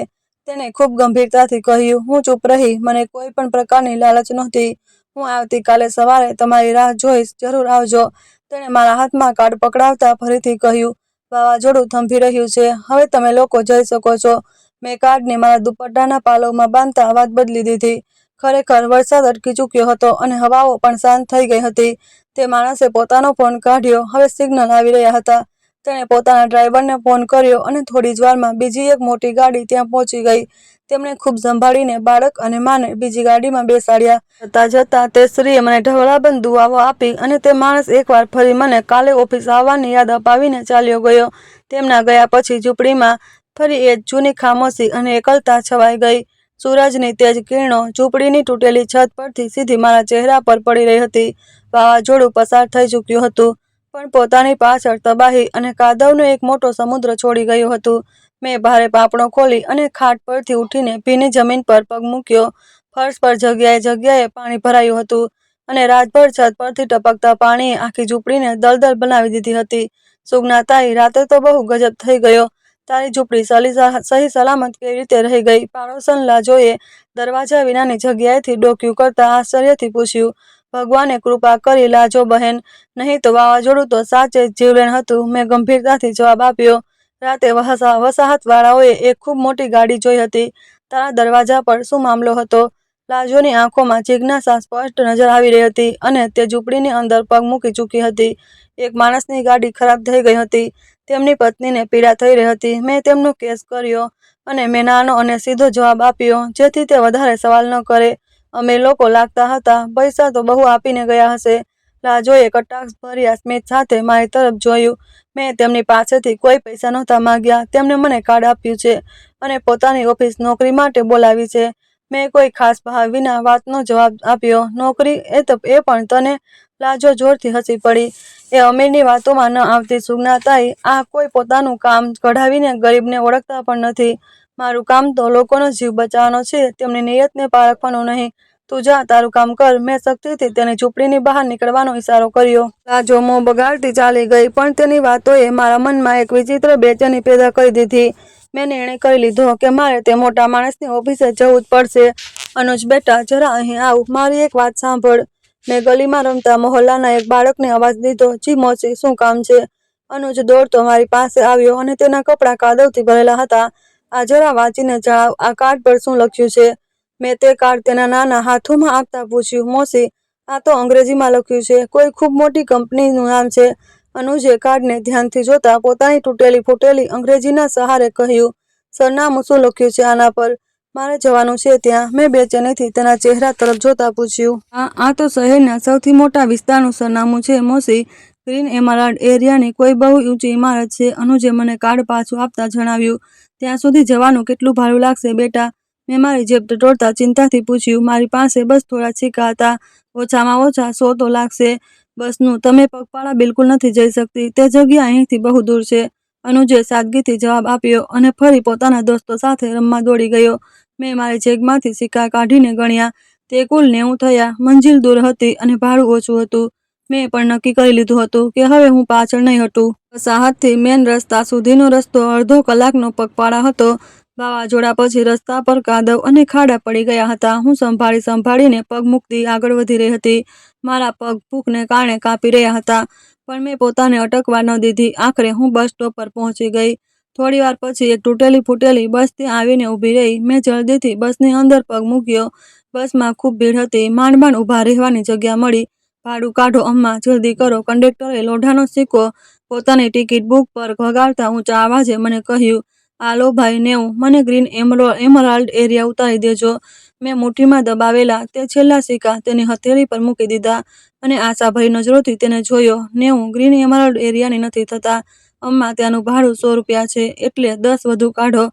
તેણે ખૂબ ગંભીરતાથી કહ્યું. હું ચૂપ રહી. મને કોઈ પણ પ્રકારની લાલચ નહોતી. હું આવતીકાલે સવારે તમારી રાહ જોઈશ. જરૂર આવજો. તેણે મારા હાથમાં કાર્ડ પકડાવતા ફરીથી કહ્યું. વાવાઝોડું થંભી રહ્યું છે. હવે તમે લોકો જઈ શકો છો. મેં કાર્ડને મારા દુપટ્ટાના પાલવમાં બાંધતા વાત બદલી દીધી. ખરેખર વરસાદ અટકી ચૂક્યો હતો અને હવાઓ પણ શાંત થઈ ગઈ હતી. તે માણસે પોતાનો ફોન કાઢ્યો. હવે સિગ્નલ આવી રહ્યા હતા. તેણે પોતાના ડ્રાઈવરને ફોન કર્યો અને થોડી જ વારમાં બીજી એક મોટી ગાડી ત્યાં પહોંચી ગઈ. તેમણે ખૂબ સંભાળીને બાળક અને માને બીજી ગાડીમાં બેસાડ્યા. જતાં જતાં તે સ્ત્રીએ મને ઢવળાબંધ દુઆઓ આપી અને તે માણસ એકવાર ફરી મને કાલે ઓફિસ આવવાની યાદ અપાવીને ચાલ્યો ગયો. તેમના ગયા પછી ઝૂંપડીમાં ફરી એ જ જૂની ખામોશી અને એકલતા છવાઈ ગઈ. સૂરજની તેજ કિરણો ઝૂંપડીની તૂટેલી છત પરથી સીધી મારા ચહેરા પર પડી રહી હતી. વાવાઝોડું પસાર થઈ ચૂક્યું હતું, પણ પોતાની પાછળ તબાહી અને કાદવનો એક મોટો સમુદ્ર છોડી ગયું હતું. મેં ભારે પાંપણો ખોલી અને ખાટ પરથી ઉઠીને ભીની જમીન પર પગ મૂક્યો. ફર્શ પર જગ્યાએ જગ્યાએ પાણી ભરાયું હતું અને રાતભર છત પરથી ટપકતા પાણીએ આખી ઝૂંપડીને દલદલ બનાવી દીધી હતી. સુગનાતાઈ, રાતે તો બહુ ગજબ થઈ ગયો. તારી ઝૂંપડી સહી સલામત કેવી રીતે રહી ગઈ? પાડોશન લાજોએ દરવાજા વિનાની જગ્યાએથી ડોક્યું કરતા આશ્ચર્યથી પૂછ્યું. ભગવાને કૃપા કરી લાજો બહેન, નહીં તો વાવાઝોડું તો સાચે જ જીવલેણ હતું, મેં ગંભીરતાથી જવાબ આપ્યો. રાતે વસાહતવાળાઓએ એક ખૂબ મોટી ગાડી જોઈ હતી. તારા દરવાજા પર શું મામલો હતો? લાજોની આંખોમાં જિજ્ઞાસા સ્પષ્ટ નજર આવી રહી હતી અને તે ઝૂંપડીની અંદર પગ મૂકી ચૂકી હતી. એક માણસની ગાડી ખરાબ થઈ ગઈ હતી. તેમની પત્નીને પીડા થઈ રહી હતી. મેં તેમનો કેસ કર્યો અને મેં નાનો અને સીધો જવાબ આપ્યો, જેથી તે વધારે સવાલ ન કરે. અમે લોકો લાગતા હતા, પૈસા તો બહુ આપીને ગયા હશે. લાજોએ કટાક્ષભર્યા સ્મિત સાથે મારી તરફ જોયું. મેં તેમની પાસેથી કોઈ પૈસા નહોતા માંગ્યા. તેમણે મને કાર્ડ આપ્યું છે અને પોતાની ઓફિસ નોકરી માટે બોલાવી છે. મેં કોઈ ખાસ ભાવ વિના વાતનો જવાબ આપ્યો. નોકરી? એ પણ તને? લાજો જોરથી હસી પડી. એ અમીરની વાતોમાં ન આવતી સુગનાતાઈ. આ કોઈ પોતાનું કામ કઢાવીને ગરીબને ઓળખતા પણ નથી. મારું કામ તો લોકોનો જીવ બચાવવાનો છે, તેમની નિયતને પારખવાનું નહીં. તું જા, તારું કામ કર. મેં શક્તિથી તેની ઝૂંપડીની બહાર નીકળવાનો ઈશારો કર્યો. લાજો મોં બગાડતી ચાલી ગઈ, પણ તેની વાતોએ મારા મનમાં એક વિચિત્ર બેચેની પેદા કરી દીધી. મેં નિર્ણય કરી લીધો કે મારે તે મોટા માણસની ઓફિસે જવું જ પડશે. અનુજ બેટા, જરા અહીં આવ. મારી એક વાત સાંભળ. મેં ગલીમાં રમતા મહોલ્લાના એક બાળકને અવાજ દીધો. જી મોચી, શું કામ છે? અનુજ દોડતો મારી પાસે આવ્યો અને તેના કપડાં કાદવથી ભરેલા હતા. આ જરા વાંચીને જણાવ, આ કાર્ડ પર શું લખ્યું છે? મેં તે કાર્ડ તેના નાના હાથોમાં આપતા પૂછ્યું. મોસી, આ તો અંગ્રેજીમાં લખ્યું છે. કોઈ ખૂબ મોટી કંપનીનું નામ છે. અનુજે કાર્ડને ધ્યાનથી જોતા પોતાની તૂટેલી ફૂટેલી અંગ્રેજીના સહારે કહ્યું. સરનામું શું લખ્યું છે આના પર? મારે જવાનું છે ત્યાં. મેં બેચેનીથી તેના ચહેરા તરફ જોતા પૂછ્યું. આ તો શહેરના સૌથી મોટા વિસ્તારનું સરનામું છે મોસી. ગ્રીન એમરાલ્ડ એરિયાની કોઈ બહુ ઊંચી ઇમારત છે. અનુજે મને કાર્ડ પાછું આપતા જણાવ્યું. ત્યાં સુધી જવાનું કેટલું ભાડું લાગશે બેટા? મેં મારી જેબ ટટોળતા ચિંતાથી પૂછ્યું. મારી પાસે બસ થોડા સિક્કા હતા. ઓછામાં ઓછા 100 તો લાગશે. બસનું? તમે પગપાળા બિલકુલ નથી જઈ શકતી. તે જગ્યા અહીંથી બહુ દૂર છે. અનુજે સાદગીથી જવાબ આપ્યો અને ફરી પોતાના દોસ્તો સાથે રમવા દોડી ગયો. મેં મારી જેબમાંથી સિક્કા કાઢીને ગણ્યા. તે કુલ 90 થયા. મંજિલ દૂર હતી અને ભાડું ઓછું હતું. મેં પણ નક્કી કરી લીધું હતું કે હવે હું પાછળ નહીં હટું. વસાહતથી મેન રસ્તા સુધીનો રસ્તો અડધો કલાકનો પગપાળા હતો. વાવાઝોડા પછી રસ્તા પર કાદવ અને ખાડા પડી ગયા હતા. હું સંભાળીને પગ મૂકતી આગળ વધી રહી હતી. મારા પગ ભૂખને કારણે કાપી રહ્યા હતા, પણ મેં પોતાને અટકવા ન દીધી. આખરે હું બસ સ્ટોપ પર પહોંચી ગઈ. થોડી વાર પછી એક તૂટેલી ફૂટેલી બસ ત્યાં આવીને ઊભી રહી. મેં જલ્દીથી બસની અંદર પગ મૂક્યો. બસમાં ખૂબ ભીડ હતી. માંડ માંડ ઊભા રહેવાની જગ્યા મળી. ભાડું કાઢો અમ્મા, જલ્દી કરો. કંડક્ટરે લોઢાનો સિક્કો પોતાની ટિકિટ બુક પર વગાડતા ઊંચા અવાજે મને કહ્યું. આ લો ભાઈ 90. મને ગ્રીન એમરાલ્ડ એરિયા ઉતારી દેજો. મેં મુઠ્ઠીમાં દબાવેલા તે છેલ્લા સિક્કા તેની હથેળી પર મૂકી દીધા અને આશાભરી નજરોથી તેને જોયો. 90 ગ્રીન એમરાલ્ડ એરિયાની નથી થતા અમ્મા, ત્યાંનું ભાડું 100 રૂપિયા છે, એટલે 10 વધુ કાઢો.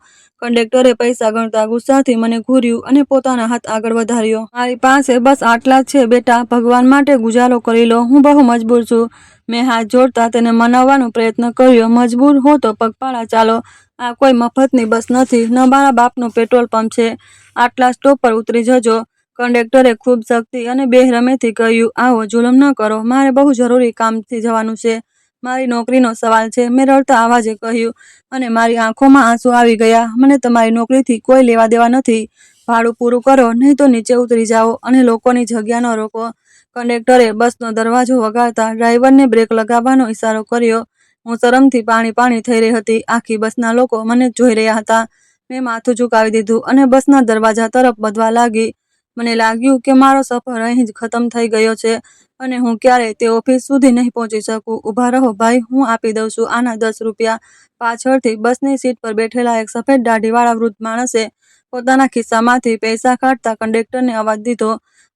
કંડક્ટરે પૈસા ગણતા ગુસ્સાથી મને ઘૂર્યું અને પોતાના હાથ આગળ વધાર્યો. મારી પાસે બસ આટલા જ છે બેટા, ભગવાન માટે ગુજારો કરી લો. હું બહુ મજબૂર છું. મેં હાથ જોડતા તેને મનાવવાનો પ્રયત્ન કર્યો. મજબૂર હો તો પગપાળા ચાલો. આ કોઈ મફતની બસ નથી, ન મારા બાપનો પેટ્રોલ પંપ છે. આટલા સ્ટોપ પર ઉતરી જજો. કંડક્ટરે ખૂબ સખ્તી અને બેરહમીથી કહ્યું. આવો, જુલમ ન કરો. મારે બહુ જરૂરી કામથી જવાનું છે. મારી નોકરીનો સવાલ છે, મેં રડતા અવાજે કહ્યું અને મારી આંખોમાં આંસુ આવી ગયા. મને તમારી નોકરીથી કોઈ લેવા દેવા નથી. ભાડું પૂરું કરો, નહીં તો નીચે ઉતરી જાઓ અને લોકોની જગ્યા ન રોકો. કંડક્ટરે બસનો દરવાજો વગાડતા ડ્રાઈવરને બ્રેક લગાવવાનો ઈશારો કર્યો. હું શરમથી પાણી થઈ રહી હતી. આખી બસના લોકો મને જોઈ રહ્યા હતા. મેં માથું ઝુકાવી દીધું અને બસના દરવાજા તરફ વધવા લાગી. મને લાગ્યું કે મારો સફર અહીં જ ખતમ થઈ ગયો છે અને હું ક્યારેય તે ઓફિસ સુધી નહીં પહોંચી શકું. ઊભા રહો ભાઈ, હું આપી દઉં છું આના 10 રૂપિયા. પાછળથી બસની સીટ પર બેઠેલા એક સફેદ દાઢીવાળા વૃદ્ધ માણસે પોતાના ખિસ્સામાંથી પૈસા કાઢતા કંડક્ટરને અવાજ દીધો,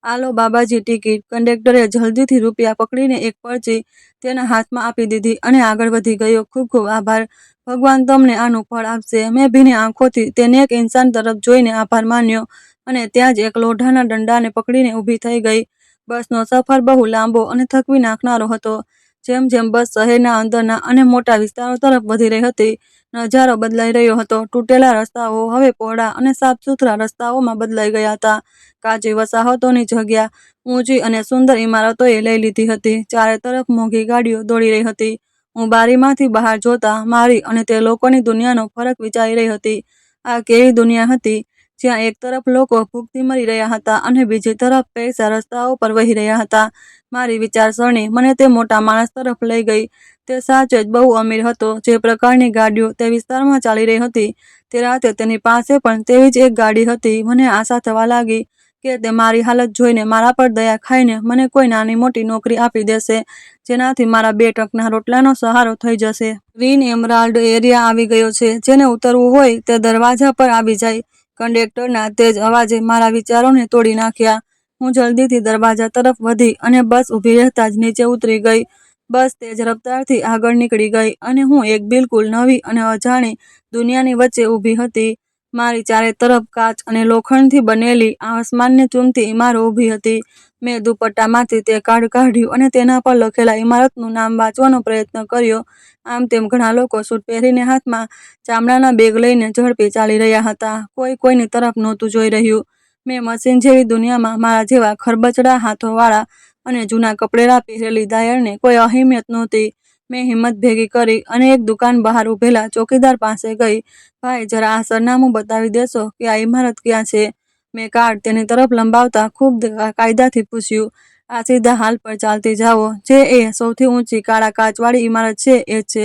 આલો બાબાજી ટિકિટ. કંડક્ટરે જલ્દીથી રૂપિયા પકડીને એક પર્ચી તેના હાથમાં આપી દીધી અને આગળ વધી ગયો. ખૂબ ખૂબ આભાર. ભગવાન તમને આનું ફળ આપશે. મેં ભીની આંખોથી તે નેક ઇન્સાન તરફ જોઈને આભાર માન્યો અને ત્યાં જ એક લોઢાના દંડાને પકડીને ઊભી થઈ ગઈ. બસનો સફર બહુ લાંબો અને થકવી નાખનારો હતો. જેમ જેમ બસ શહેરના અંદરના અને મોટા વિસ્તારો તરફ વધી રહી હતી, નજારો બદલાઈ રહ્યો હતો. તૂટેલા રસ્તાઓ હવે પહોળા અને સાફ સુથરા રસ્તાઓમાં બદલાઈ ગયા હતા. કાચી વસાહતોની જગ્યા ઊંચી અને સુંદર ઇમારતોએ લઈ લીધી હતી. ચારે તરફ મોંઘી ગાડીઓ દોડી રહી હતી. હું બારીમાંથી બહાર જોતા મારી અને તે લોકોની દુનિયાનો ફરક વિચારી રહી હતી. આ કેવી દુનિયા હતી જ્યાં એક તરફ લોકો ભૂખથી મરી રહ્યા હતા અને બીજી તરફ પૈસા રસ્તાઓ પર વહી રહ્યા હતા. મારી વિચારસરણી મને તે મોટા માણસ તરફ લઈ ગઈ. તે સાચે જ બહુ અમીર હતો. જે પ્રકારની ગાડીઓ તે વિસ્તારમાં ચાલી રહી હતી, તે રાતે તેની પાસે પણ તેવી જ એક ગાડી હતી. મને આશા થવા લાગી કે તે મારી હાલત જોઈને મારા પર દયા ખાઈને મને કોઈ નાની મોટી નોકરી આપી દેશે, જેનાથી મારા 2 ટંકના રોટલાનો સહારો થઈ જશે. ગ્રીન એમરાલ્ડ એરિયા આવી ગયો છે. જેને ઉતરવું હોય તે દરવાજા પર આવી જાય. કંડક્ટરના તેજ અવાજે મારા વિચારોને તોડી નાખ્યા. હું જલ્દીથી દરવાજા તરફ વધી અને બસ ઊભી રહેતા જ નીચે ઉતરી ગઈ. બસ તેજ રફતારથી આગળ નીકળી ગઈ અને હું એક બિલકુલ નવી અને અજાણી દુનિયાની વચ્ચે ઊભી હતી. મારી ચારે તરફ કાચ અને લોખંડથી બનેલી આસમાનને ચૂમતી ઇમારો ઊભી હતી. મેં દુપટ્ટામાંથી તે કાર્ડ કાઢ્યું અને તેના પર લખેલા ઇમારતનું નામ વાંચવાનો પ્રયત્ન કર્યો. આમ તેમ ઘણા લોકો સૂટ પહેરીને હાથમાં ચામડાના બેગ લઈને ઝડપી ચાલી રહ્યા હતા. કોઈ કોઈની તરફ નહોતું જોઈ રહ્યું. મેં મશીન જેવી દુનિયામાં મારા જેવા ખરબચડા હાથોવાળા અને જૂના કપડેલા પહેરેલી દાયરને કોઈ અહેમિયત નહોતી. મેં હિંમત ભેગી કરી અને એક દુકાન બહાર ઊભેલા ચોકીદાર પાસે ગઈ. ભાઈ, જરા આ સરનામું બતાવી દેશો કે આ ઇમારત ક્યાં છે? મેં કાર્ડ તેની તરફ લંબાવતા ખૂબ કાયદાથી પૂછ્યું. આ સીધા હાલ પર ચાલતી જાઓ. જે એ સૌથી ઊંચી કાળા કાચવાળી ઇમારત છે એ જ છે.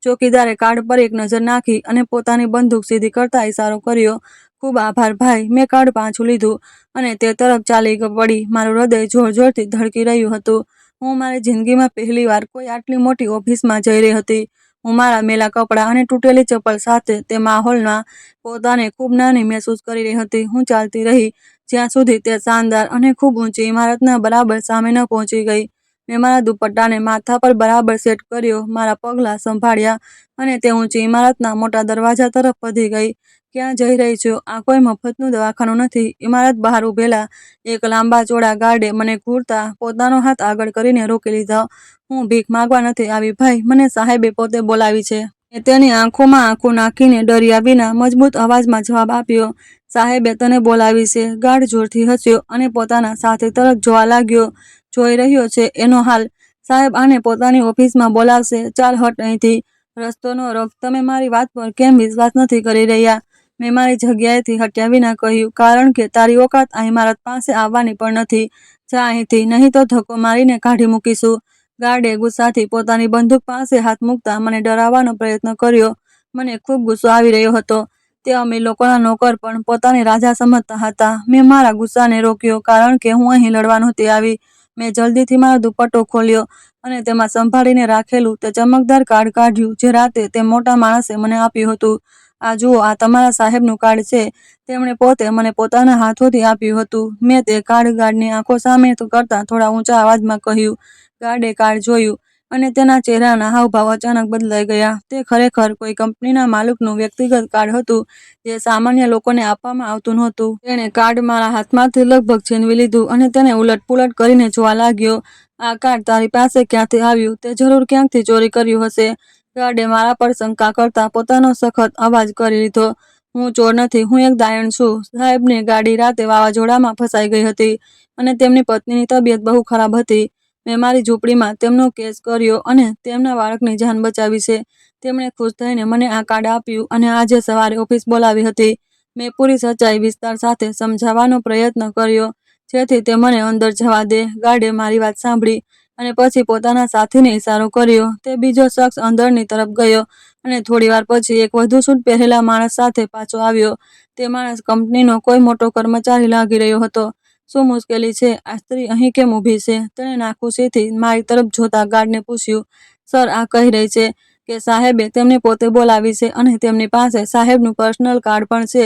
ચોકીદારે કાર્ડ પર એક નજર નાખી અને પોતાની બંદૂક સીધી કરતા ઇશારો કર્યો. ખૂબ આભાર ભાઈ. મેં કાર્ડ પાછું લીધું અને તે તરફ ચાલી પડી. મારું હૃદય જોર જોરથી ધડકી રહ્યું હતું. હું મારી જિંદગીમાં પહેલીવાર કોઈ આટલી મોટી ઓફિસમાં જઈ રહી હતી. હું મારા મેલા કપડાં અને તૂટેલી ચપ્પલ સાથે તે માહોલમાં પોતાને ખૂબ નાની મહેસૂસ કરી રહી હતી. હું ચાલતી રહી જ્યાં સુધી તે શાનદાર અને ખૂબ ઊંચી ઇમારતના બરાબર સામે ન પહોંચી ગઈ. મેં મારા દુપટ્ટાને માથા પર બરાબર સેટ કર્યો, મારા પગલાં સંભાળ્યા અને તે ઊંચી ઇમારતના મોટા દરવાજા તરફ વધી ગઈ. ક્યાં જઈ રહી છો? આ કોઈ મફતનું દવાખાનું નથી. ઇમારત બહાર ઊભેલા એક લાંબા ચોળા ગાર્ડે મને ઘૂરતા પોતાનો હાથ આગળ કરીને રોકી લીધો. હું ભીખ માંગવા નથી આવી ભાઈ, મને સાહેબે પોતે બોલાવી છે. મેં તેની આંખોમાં આંખો નાખીને ડર્યા વિના મજબૂત અવાજમાં જવાબ આપ્યો. સાહેબે તને બોલાવી છે. ગાર્ડ જોરથી હસ્યો અને પોતાના સાથી તરફ જોવા લાગ્યો. જોઈ રહ્યો છે એનો હાલ. સાહેબ આને પોતાની ઓફિસમાં બોલાવશે. ચાલ હટ અહીંથી. રસ્તો ન રોક. તમે મારી વાત પર કેમ વિશ્વાસ નથી કરી રહ્યા? મેં મારી જગ્યાએથી હટ્યા વિના કહ્યું, કારણ કે તારી ઓકાત આ ઇમારત પાસે આવવાની પણ નથી. જા અહીંથી, નહીં તો ધક્કો મારીને કાઢી મૂકીશું. ગાર્ડે ગુસ્સાથી પોતાની બંદૂક પાસે હાથ મૂકતા મને ડરાવવાનો પ્રયત્ન કર્યો. મને ખૂબ ગુસ્સો આવી રહ્યો હતો. તે અમીર લોકોના નોકર પણ પોતાને રાજા સમજતા હતા. મેં મારા ગુસ્સાને રોક્યો કારણ કે હું અહીં લડવા નહોતી આવી. મેં જલ્દીથી મારો દુપટ્ટો ખોલ્યો અને તેમાં સંભાળીને રાખેલું તે ચમકદાર કાર્ડ કાઢ્યું જે રાતે તે મોટા માણસે મને આપ્યું હતું. આ જુઓ, આ તમારા સાહેબનું કાર્ડ છે. તેમણે પોતે મને પોતાના હાથોથી આપ્યું હતું. મેં તે કાર્ડ ગાર્ડની આંખો સામે કરતા થોડા ઊંચા અવાજમાં કહ્યું. ગાર્ડે કાર્ડ જોયું અને તેના ચહેરાના હાવભાવ અચાનક બદલાઈ ગયા. તે ખરેખર કોઈ કંપનીના માલિકનું વ્યક્તિગત કાર્ડ હતું જે સામાન્ય લોકોને આપવામાં આવતું નહોતું. તેણે કાર્ડ મારા હાથમાંથી લગભગ છીનવી લીધું અને તેને ઉલટપુલટ કરીને જોવા લાગ્યો. આ કાર્ડ તારી પાસે ક્યાંથી આવ્યું? તે જરૂર ક્યાંકથી ચોરી કર્યું હશે. ગાર્ડે મારા પર શંકા કરતા પોતાનો સખત અવાજ કરી લીધો. હું ચોર નથી, હું એક દાયણ છું. સાહેબની ગાડી રાતે વાવાઝોડામાં ફસાઈ ગઈ હતી અને તેમની પત્નીની તબિયત બહુ ખરાબ હતી. મેં મારી ઝૂંપડીમાં તેમનો કેસ કર્યો અને તેમના બાળકની જાન બચાવી છે. તેમણે ખુશ થઈને મને આ કાર્ડ આપ્યું અને આજે સવારે ઓફિસ બોલાવી હતી. મેં પૂરી સચ્ચાઈ વિસ્તાર સાથે સમજાવવાનો પ્રયત્ન કર્યો જેથી તે મને અંદર જવા દે. ગાર્ડે મારી વાત સાંભળી અને પછી પોતાના સાથીને ઇશારો કર્યો. તે બીજો શખ્સ અંદરની તરફ ગયો અને થોડીવાર પછી એક વધુ સૂટ પહેરેલા માણસ સાથે પાછો આવ્યો. તે માણસ કંપનીનો કોઈ મોટો કર્મચારી લાગી રહ્યો હતો. શું મુશ્કેલી છે? આ સ્ત્રી અહીં કેમ ઊભી છે? તેણે નાખુશીથી મારી તરફ જોતા ગાર્ડને પૂછ્યું. સર, આ કહી રહી છે કે સાહેબે તેમને પોતે બોલાવી છે અને તેમની પાસે સાહેબનું પર્સનલ કાર્ડ પણ છે.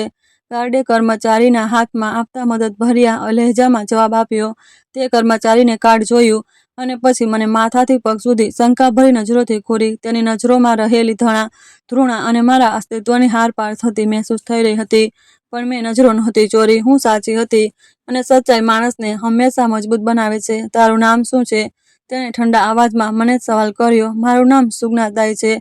ગાર્ડે કર્મચારીના હાથમાં આપતા મદદભર્યા લહેજામાં જવાબ આપ્યો. તે કર્મચારીને કાર્ડ જોયું અને પછી મને માથાથી પગ સુધી શંકાભરી નજરોથી ઘૂરી. તેની નજરોમાં રહેલી ધૃણા અને મારા અસ્તિત્વની હારપાર થતી મહેસૂસ થઈ રહી હતી. પણ મેં નજરો નહોતી ચોરી. હું સાચી હતી અને સચ્ચાઈ માણસને હંમેશા મજબૂત બનાવે છે. તારું નામ શું છે? તેણે ઠંડા અવાજમાં મને જ સવાલ કર્યો. મારું નામ સુગના દાઈ છે.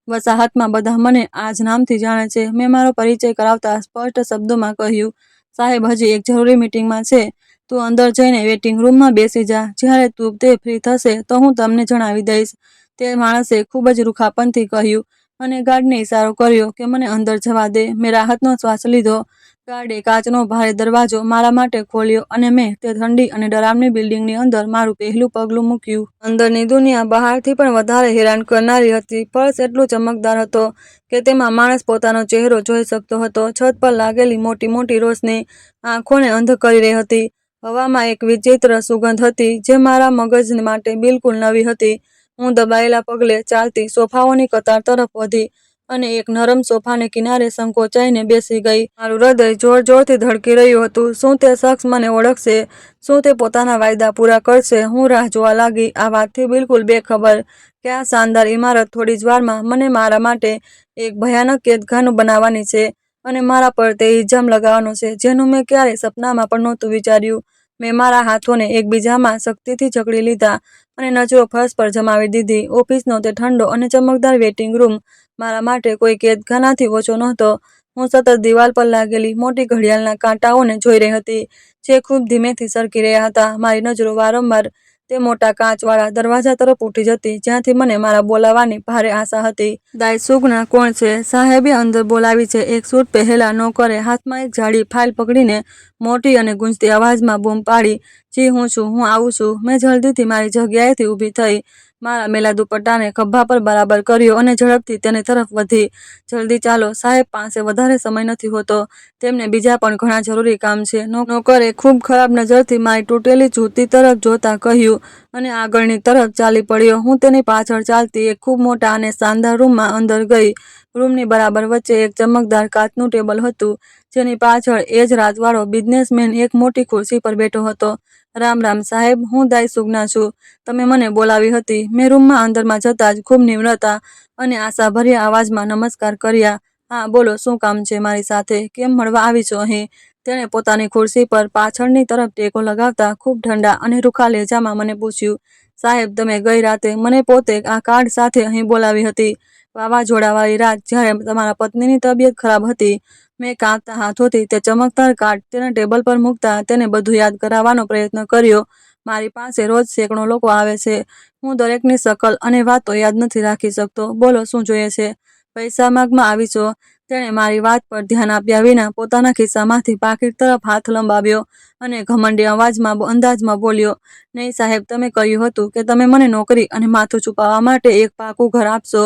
વસાહતમાં બધા મને આ જ નામથી જાણે છે. મેં મારો પરિચય કરાવતા સ્પષ્ટ શબ્દોમાં કહ્યું. સાહેબ હજી એક જરૂરી મીટિંગમાં છે. તું અંદર જઈને વેઇટિંગ રૂમમાં બેસી જા. જ્યારે તું તે ફ્રી થશે તો હું તમને જણાવી દઈશ. તે માણસે ખૂબ જ રૂખાપણથી કહ્યું અને ગાર્ડને ઇશારો કર્યો કે મને અંદર જવા દે. મેં રાહતનો શ્વાસ લીધો. ગાર્ડે કાચનો ભારે દરવાજો મારા માટે ખોલ્યો અને મેં તે ઠંડી અને ડરામણી બિલ્ડિંગની અંદર મારું પહેલું પગલું મૂક્યું. અંદરની દુનિયા બહારથી પણ વધારે હેરાન કરનારી હતી. ફર્શ એટલું ચમકદાર હતો કે તેમાં માણસ પોતાનો ચહેરો જોઈ શકતો હતો. છત પર લાગેલી મોટી મોટી રોશની આંખોને અંધ કરી રહી હતી. હવામાં એક વિચિત્ર સુગંધ હતી જે મારા મગજ માટે બિલકુલ નવી હતી. હું દબાયેલા પગલે ચાલતી સોફાઓની કતાર તરફ વધી અને એક નરમ સોફાને કિનારે સંકોચાઈને બેસી ગઈ. મારું હૃદય જોર જોરથી ધડકી રહ્યું હતું. શું તે શખ્સ મને ઓળખશે? શું તે પોતાના વાયદા પૂરા કરશે? હું રાહ જોવા લાગી, આ વાતથી બિલકુલ બેખબર કે આ શાનદાર ઇમારત થોડી જ વારમાં મને મારા માટે એક ભયાનક કેદખાનું બનાવવાની છે અને મારા પર તે ઇલ્ઝામ લગાવવાનો છે જેનું મેં ક્યારેય સપનામાં પણ નહોતું વિચાર્યું. મેં મારા હાથોને એકબીજામાં શક્તિથી જકડી લીધા અને નજરો ફર્શ પર જમાવી દીધી. ઓફિસનો તે ઠંડો અને ચમકદાર વેઇટિંગ રૂમ મારા માટે કોઈ કેદખાનાથી ઓછો નહોતો. હું સતત દિવાલ પર લાગેલી મોટી ઘડિયાળના કાંટાઓને જોઈ રહી હતી જે ખૂબ ધીમેથી સરકી રહ્યા હતા. મારી નજરો વારંવાર તે મોટા કાચવાળા દરવાજા તરફ ઉઠી જતી જ્યાંથી મને મારા બોલાવવાની ભારે આશા હતી. દાઈ સુગના કોણ છે? સાહેબે અંદર બોલાવી છે. એક સૂટ પહેરેલા નોકરે હાથમાં એક જાડી ફાઇલ પકડીને મોટી અને ગૂંજતી અવાજમાં બૂમ પાડી. જી હું છું, હું આવું છું. મેં જલ્દીથી મારી જગ્યાએથી ઊભી થઈ, મારા મેલા દુપટ્ટાને ખભા પર બરાબર કર્યો અને ઝડપથી તેની તરફ વધી. જલ્દી ચાલો, સાહેબ પાસે વધારે સમય નથી હોતો. તેમને બીજા પણ ઘણા જરૂરી કામ છે. નોકરે ખૂબ ખરાબ નજરથી મારી તૂટેલી જૂતી તરફ જોતા કહ્યું અને આગળની તરફ ચાલી પડ્યો. હું તેની પાછળ ચાલતી એક ખૂબ મોટા અને શાનદાર રૂમમાં અંદર ગઈ. રૂમની બરાબર વચ્ચે એક ચમકદાર કાચનું ટેબલ હતું જેની પાછળ એ જ રાતવાળો બિઝનેસમેન એક મોટી ખુરશી પર બેઠો હતો. રામ રામ સાહેબ, હું દાઈ સુગના છું. તમે મને બોલાવી હતી. મેં રૂમમાં અંદરમાં જતાં જ ખૂબ નિમ્રતા અને આશાભર્યા અવાજમાં નમસ્કાર કર્યા. હા બોલો, શું કામ છે મારી સાથે? કેમ મળવા આવી છો અહીં? તેણે પોતાની ખુરશી પર પાછળની તરફ ટેકો લગાવતા ખૂબ ઠંડા અને રૂખા લહેજામાં મને પૂછ્યું. સાહેબ, તમે ગઈ રાતે મને પોતે આ કાર્ડ સાથે અહીં બોલાવી હતી. વાવાઝોડાવાળી રાત જ્યારે તમારા પત્નીની તબિયત ખરાબ હતી. મેં કાંપતા હાથોથી તે ચમકદાર કાર્ડ તેના ટેબલ પર મૂકતા તેને બધું યાદ કરાવવાનો પ્રયત્ન કર્યો. મારી પાસે રોજ સેંકડો લોકો આવે છે. હું દરેકની શકલ અને વાતો યાદ નથી રાખી શકતો. બોલો, શું જોઈએ છે? પૈસા માંગવા આવી છો? તેણે મારી વાત પર ધ્યાન આપ્યા વિના પોતાના ખિસ્સામાંથી પાકીટ તરફ હાથ લંબાવ્યો અને ઘમંડી અંદાજમાં બોલ્યો. નહીં સાહેબ, તમે કહ્યું હતું કે તમે મને નોકરી અને માથું છુપાવવા માટે એક પાકું ઘર આપશો.